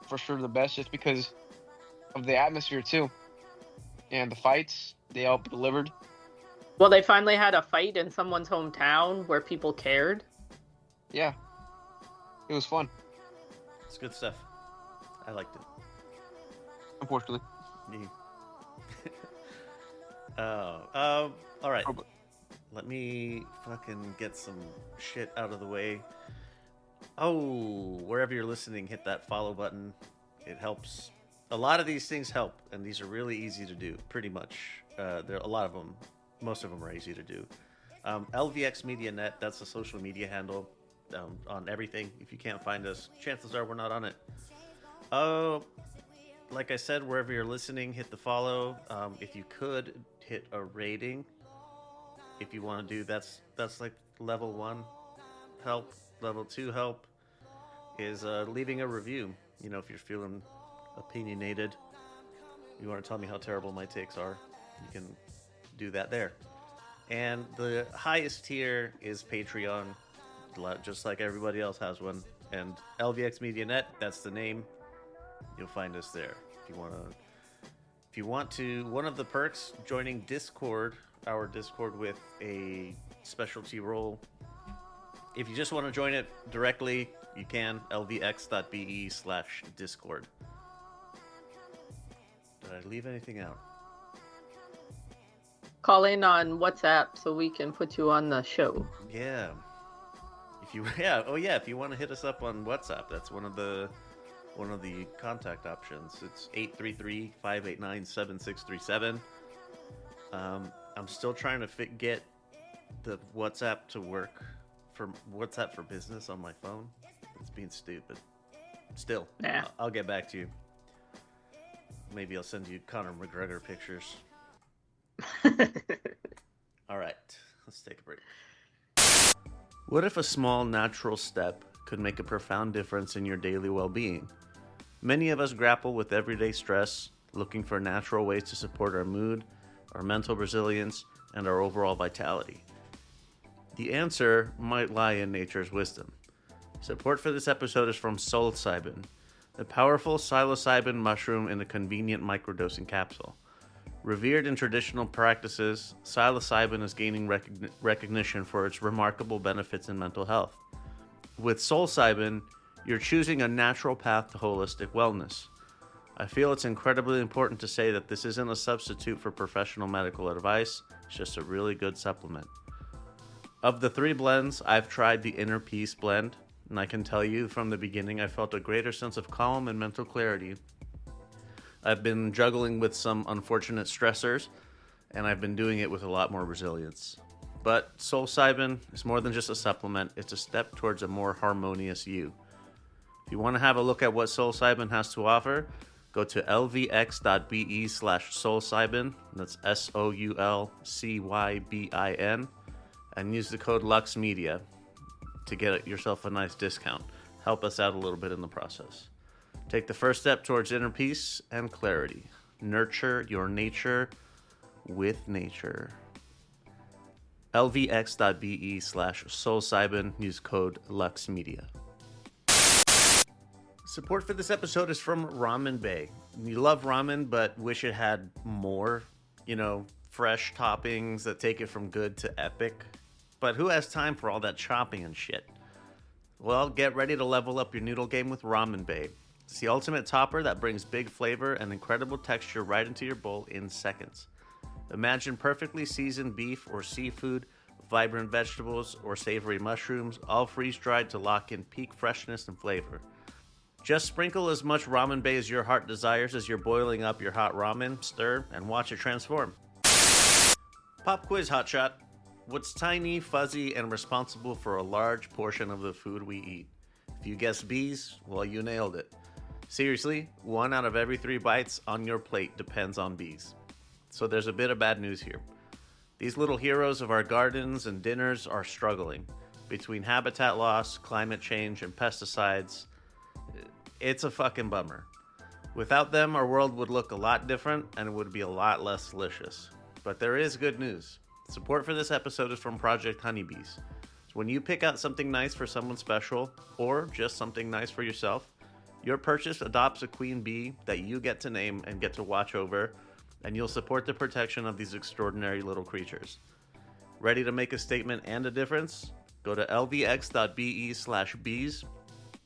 for sure the best just because of the atmosphere too. And the fights, they all delivered. Well, they finally had a fight in someone's hometown where people cared. Yeah. It was fun, It's good stuff. I liked it. unfortunately. All right. Oh, but- Let me fucking get some shit out of the way. Oh, wherever you're listening, hit that follow button. It helps. A lot of these things help, and these are really easy to do. Pretty much, there a lot of them. Most of them are easy to do. LVX Media Net. That's the social media handle on everything. If you can't find us, chances are we're not on it. Like I said, wherever you're listening, hit the follow. If you could hit a rating, if you want to do that's like level 1 help. Level 2 help is leaving a review. If you're feeling opinionated, you want to tell me how terrible my takes are, you can do that there. And the highest tier is Patreon, just like everybody else has one. And LVX Media Net, that's the name. You'll find us there. If you want to, one of the perks, joining Discord, our Discord with a specialty role. If you just want to join it directly, you can. lvx.be/discord. Did I leave anything out? Call in on WhatsApp so we can put you on the show. Yeah. If you if you want to hit us up on WhatsApp, that's one of the contact options. It's 833-589-7637. I'm still trying to get the WhatsApp to work for WhatsApp for business on my phone. It's being stupid. Still, Yeah. I'll get back to you. Maybe I'll send you Conor McGregor pictures. All right, let's take a break. What if a small natural step could make a profound difference in your daily well-being? Many of us grapple with everyday stress, looking for natural ways to support our mood, our mental resilience, and our overall vitality. The answer might lie in nature's wisdom. Support for this episode is from psilocybin, a powerful psilocybin mushroom in a convenient microdosing capsule. Revered in traditional practices, psilocybin is gaining recognition for its remarkable benefits in mental health. With psilocybin, you're choosing a natural path to holistic wellness. I feel it's incredibly important to say that this isn't a substitute for professional medical advice, it's just a really good supplement. Of the 3 blends, I've tried the Inner Peace blend, and I can tell you from the beginning I felt a greater sense of calm and mental clarity. I've been juggling with some unfortunate stressors, and I've been doing it with a lot more resilience. But psilocybin is more than just a supplement, it's a step towards a more harmonious you. If you want to have a look at what psilocybin has to offer, go to lvx.be/psilocybin, that's SOULCYBIN, and use the code LuxMedia to get yourself a nice discount. Help us out a little bit in the process. Take the first step towards inner peace and clarity. Nurture your nature with nature. lvx.be/psilocybin. Use code LuxMedia. Support for this episode is from Ramen Bay. You love ramen, but wish it had more, fresh toppings that take it from good to epic. But who has time for all that chopping and shit? Well, get ready to level up your noodle game with Ramen Bay. It's the ultimate topper that brings big flavor and incredible texture right into your bowl in seconds. Imagine perfectly seasoned beef or seafood, vibrant vegetables, or savory mushrooms, all freeze-dried to lock in peak freshness and flavor. Just sprinkle as much Ramen Bay as your heart desires as you're boiling up your hot ramen, stir, and watch it transform. Pop quiz hotshot. What's tiny, fuzzy, and responsible for a large portion of the food we eat? If you guessed bees, well, you nailed it. Seriously, 1 out of every 3 bites on your plate depends on bees. So there's a bit of bad news here. These little heroes of our gardens and dinners are struggling. Between habitat loss, climate change, and pesticides, it's a fucking bummer. Without them, our world would look a lot different and it would be a lot less delicious. But there is good news. Support for this episode is from Project Honeybees. So when you pick out something nice for someone special, or just something nice for yourself, your purchase adopts a queen bee that you get to name and get to watch over, and you'll support the protection of these extraordinary little creatures. Ready to make a statement and a difference? Go to lvx.be/bees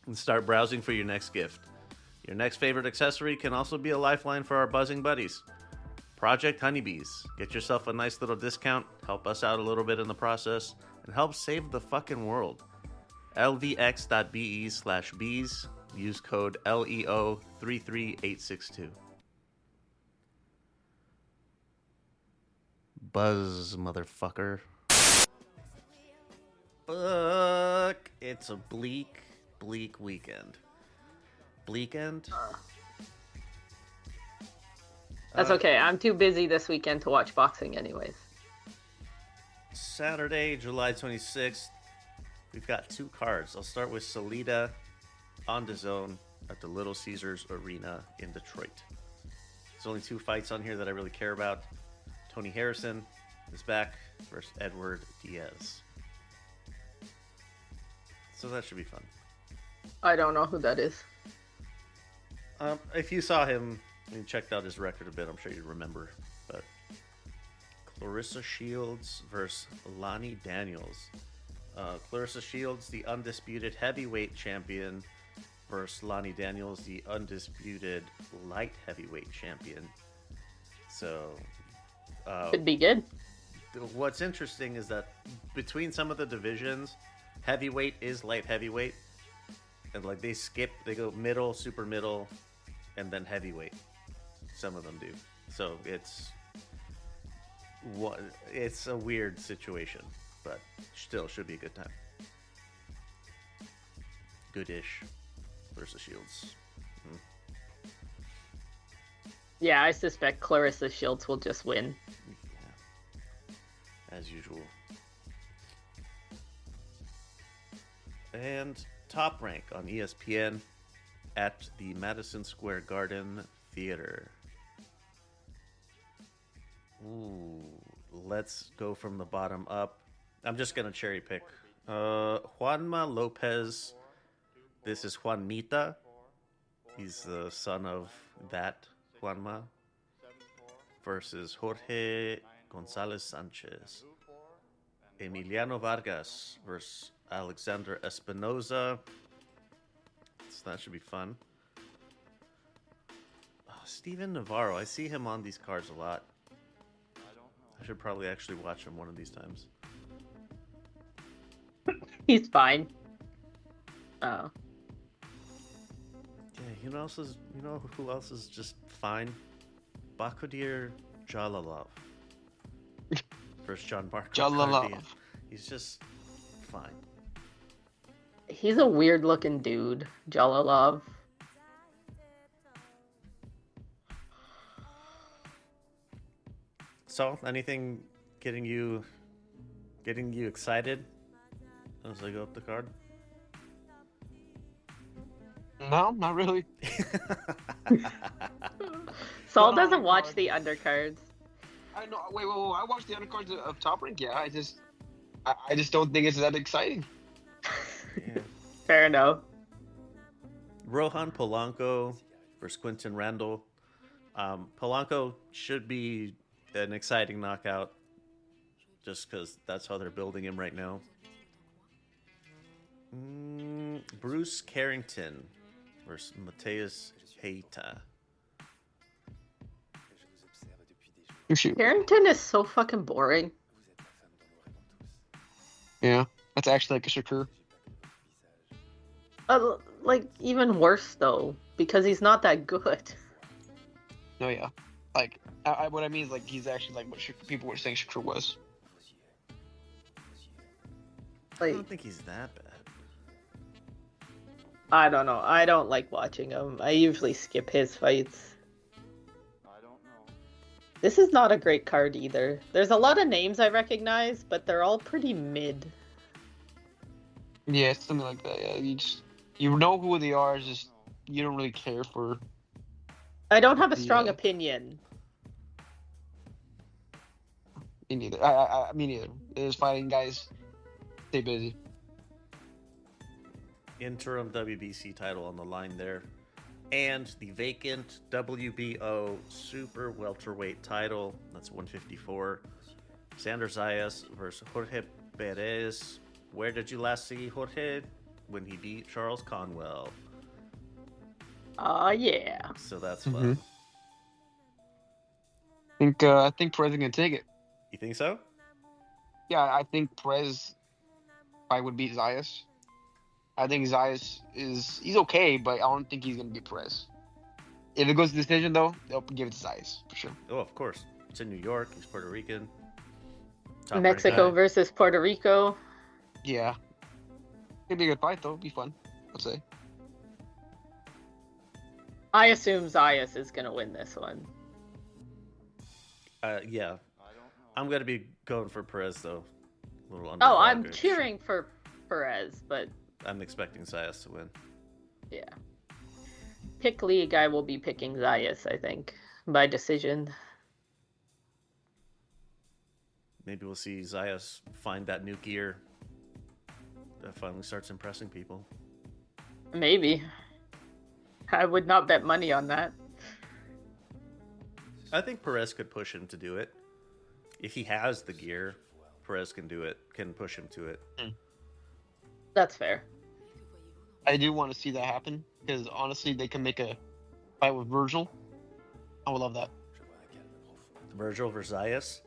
and start browsing for your next gift. Your next favorite accessory can also be a lifeline for our buzzing buddies. Project Honeybees. Get yourself a nice little discount, help us out a little bit in the process, and help save the fucking world. lvx.be/bees. Use code LEO33862. Buzz, motherfucker. Fuck. It's a bleak weekend. Bleakend? That's okay. I'm too busy this weekend to watch boxing anyways. Saturday, July 26th, we've got 2 cards. I'll start with Salida on DAZN at the Little Caesars Arena in Detroit. There's only 2 fights on here that I really care about. Tony Harrison is back versus Edward Diaz. So that should be fun. I don't know who that is. If you saw him and checked out his record a bit, I'm sure you'd remember. But Clarissa Shields versus Lonnie Daniels. Clarissa Shields, the undisputed heavyweight champion, versus Lonnie Daniels, the undisputed light heavyweight champion. So Could be good. what's interesting is that between some of the divisions, heavyweight is light heavyweight, and like they go middle, super middle, and then heavyweight. Some of them do. So it's a weird situation, but still should be a good time. Goodish versus Shields. Yeah, I suspect Clarissa Shields will just win. Yeah. As usual. And Top Rank on ESPN at the Madison Square Garden Theater. Ooh, let's go from the bottom up. I'm just going to cherry pick. Juanma Lopez. This is Juanmita. He's the son of that Juanma. Versus Jorge Gonzalez Sanchez. Emiliano Vargas versus Alexander Espinoza. So that should be fun. Steven Navarro. I see him on these cards a lot. I should probably actually watch him one of these times. He's fine. Oh. Yeah, you know who else is just fine? Bakodir Jalalov. Versus John Marco Jalalov. Cardian. He's just fine. He's a weird looking dude, Jalalov. So, anything getting you excited as I go up the card? No, not really. Saul Well, doesn't watch card. the undercards. I know. Wait. I watched the undercards of Top Rank. Yeah, I just don't think it's that exciting. Yeah. Fair enough. Rohan Polanco versus Quinton Randall. Polanco should be an exciting knockout just because that's how they're building him right now. Bruce Carrington versus Mateus Heita. Shoot. Carrington is so fucking boring. Yeah, that's actually like a Shakur. Like, even worse, though, because he's not that good. No, yeah. Like, what I mean is, like, he's actually like what people were saying Shakur was. I Like, don't think he's that bad. I don't know. I don't like watching him. I usually skip his fights. This is not a great card either. There's a lot of names I recognize, but they're all pretty mid. Yeah, it's something like that. Yeah, you know who they are. It's just you don't really care for. I don't have a strong Yeah. opinion. Me neither. Me neither. It's fighting guys. Stay busy. Interim WBC title on the line there. And the vacant WBO super welterweight title. That's 154. Xander Zayas versus Jorge Perez. Where did you last see Jorge? When he beat Charles Conwell. Yeah. So that's fun. I think Perez is gonna take it. You think so? Yeah, I think Perez probably would beat Zayas. I think Zayas he's okay, but I don't think he's gonna beat Perez. If it goes to decision though, they'll give it to Zayas for sure. Oh, of course. It's in New York. He's Puerto Rican. Top Mexico ranked guy. versus Puerto Rico. Yeah, it'd be a good fight though. It'd be fun. I'd say. I assume Zayas is gonna win this one. Yeah. I'm going to be going for Perez, though. A little Oh, I'm underdog-ish. cheering for Perez, but I'm expecting Zayas to win. yeah. Pick league, I will be picking Zayas, I think, by decision. Maybe we'll see Zayas find that new gear that finally starts impressing people. Maybe. I would not bet money on that. I think Perez could push him to do it. If he has the gear, Perez can do it, can push him to it. That's fair. I do want to see that happen because honestly, they can make a fight with Virgil. I would love that. Virgil versus Zayas.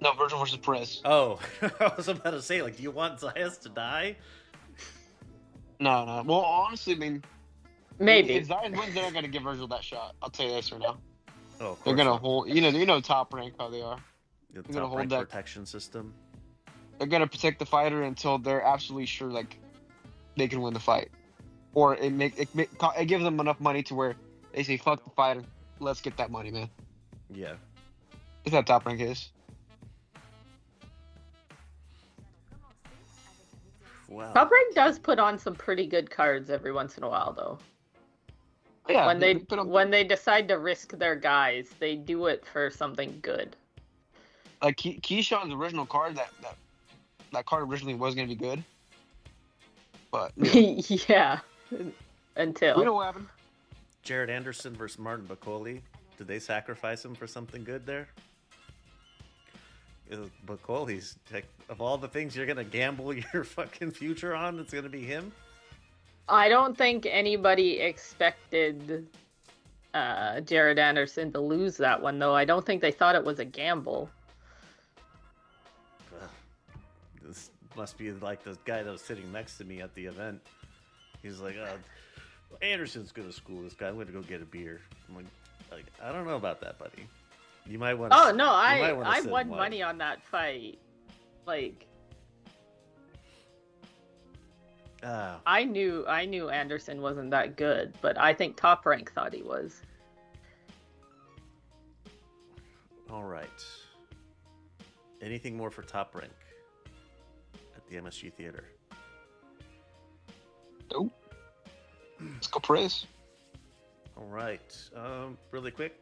No, Virgil versus Perez. Oh, I was about to say, like, do you want Zayas to die? No, no. Well, honestly, I mean, Maybe. if Zion wins, they're not gonna give Virgil that shot. I'll tell you this right now. Oh, of They're course gonna not. hold. You know, top rank how they are. The gonna top hold rank that- protection system. They're gonna protect the fighter until they're absolutely sure, like, they can win the fight, or it gives them enough money to where they say, "Fuck the fighter, let's get that money, man." Yeah. That's how top rank is. Wow. Top Rank does put on some pretty good cards every once in a while, though. Yeah, when they put on, when they decide to risk their guys, they do it for something good. like Keyshawn's original card, that card originally was gonna be good, but Yeah. Until. we know what happened. Jared Anderson versus Martin Bacoli. Did they sacrifice him for something good there? Bacoli's, like, of all the things you're gonna gamble your fucking future on, it's gonna be him. I don't think anybody expected Jared Anderson to lose that one, though. I don't think they thought it was a gamble. This must be like the guy that was sitting next to me at the event. He's like, Anderson's gonna school this guy. I'm gonna go get a beer. I'm like, I don't know about that, buddy. You might want. Oh no, I won money on that fight. Like, I knew Anderson wasn't that good, but I think Top Rank thought he was. All right. Anything more for Top Rank at the MSG Theater? Nope. Let's go Perez. All right. Really quick.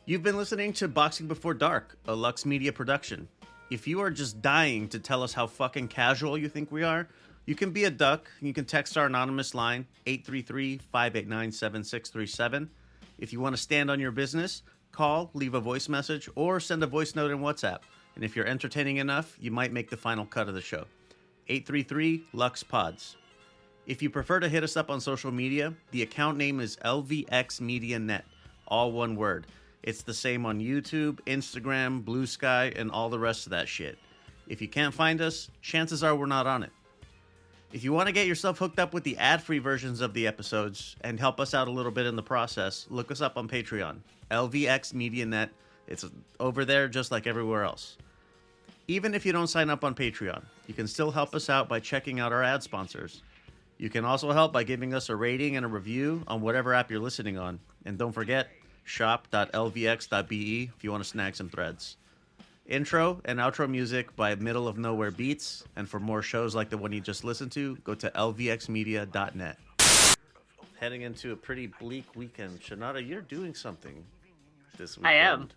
You've been listening to Boxing Before Dark, a Lux Media production. If you are just dying to tell us how fucking casual you think we are, you can be a duck. You can text our anonymous line, 833-589-7637. If you want to stand on your business, call, leave a voice message, or send a voice note in WhatsApp. And if you're entertaining enough, you might make the final cut of the show. 833-LUX-PODS. If you prefer to hit us up on social media, the account name is LVX Media Net, all one word. It's the same on YouTube, Instagram, Blue Sky, and all the rest of that shit. If you can't find us, chances are we're not on it. If you want to get yourself hooked up with the ad-free versions of the episodes and help us out a little bit in the process, look us up on Patreon, LVX Media Net. It's over there just like everywhere else. Even if you don't sign up on Patreon, you can still help us out by checking out our ad sponsors. You can also help by giving us a rating and a review on whatever app you're listening on. And don't forget, shop.lvx.be if you want to snag some threads. Intro and outro music by Middle of Nowhere Beats, and for more shows like the one you just listened to, go to lvxmedia.net. Heading into a pretty bleak weekend. Shanada, you're doing something this weekend. I am.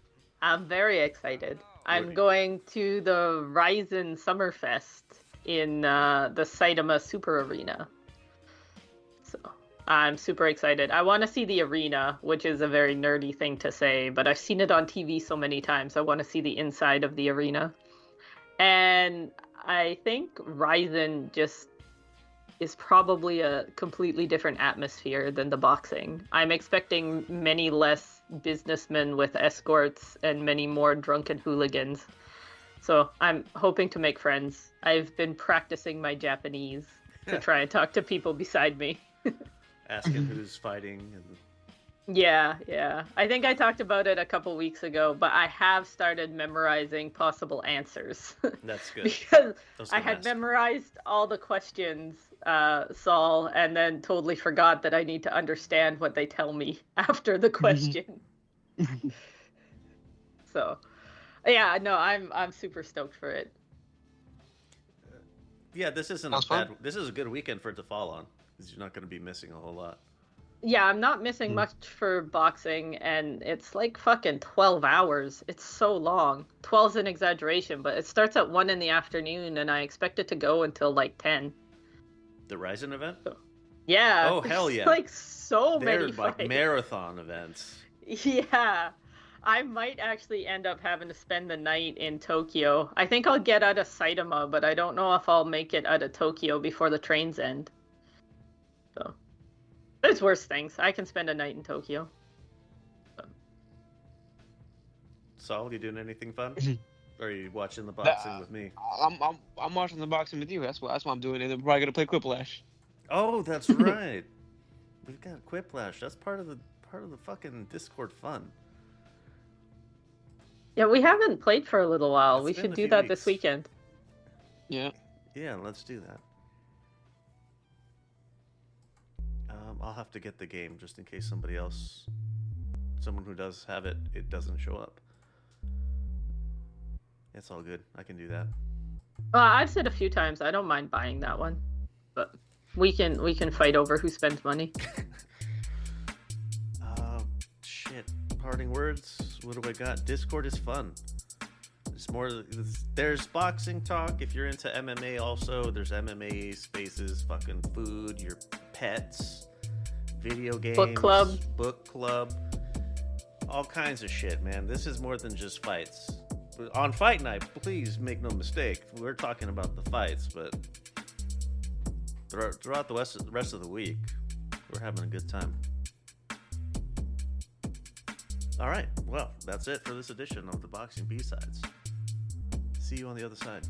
I'm very excited. I'm going to the Ryzen Summerfest in the Saitama Super Arena. So I'm super excited. I want to see the arena, which is a very nerdy thing to say, but I've seen it on TV so many times. I want to see the inside of the arena. And I think Ryzen just is probably a completely different atmosphere than the boxing. I'm expecting many less businessmen with escorts and many more drunken hooligans. So I'm hoping to make friends. I've been practicing my Japanese to try and talk to people beside me. Asking who's fighting. And... Yeah. I think I talked about it a couple weeks ago, but I have started memorizing possible answers. That's good. Because I had memorized all the questions, Saul, and then totally forgot that I need to understand what they tell me after the question. So, yeah, no, I'm super stoked for it. Yeah, this isn't a bad. This is a good weekend for it to fall on, because you're not going to be missing a whole lot. Yeah, I'm not missing much for boxing, and it's like fucking 12 hours. It's so long. 12's an exaggeration, but it starts at 1 in the afternoon, and I expect it to go until like 10. The Ryzen event? Yeah. Oh, hell yeah. Like so They're many like fights. marathon events. Yeah. I might actually end up having to spend the night in Tokyo. I think I'll get out of Saitama, but I don't know if I'll make it out of Tokyo before the trains end. So, there's worse things. I can spend a night in Tokyo. So. Saul, you doing anything fun? Or are you watching the boxing with me? I'm watching the boxing with you. That's why I'm doing it. I'm probably gonna play Quiplash. Oh, that's right. We've got Quiplash. That's part of the fucking Discord fun. Yeah, we haven't played for a little while. It's We been should a do few that this weeks. weekend. Yeah. Yeah, let's do that. I'll have to get the game just in case someone who does have it, it doesn't show up. It's all good. I can do that. I've said a few times I don't mind buying that one, but we can fight over who spends money. Shit. Parting words. What do I got? Discord is fun. There's boxing talk. If you're into MMA, also there's MMA spaces, fucking food, your pets, video games, book club, all kinds of shit, man. This is more than just fights. On fight night, please make no mistake, we're talking about the fights, but throughout the rest of the week, we're having a good time. All right, well, that's it for this edition of the Boxing B-Sides. See you on the other side.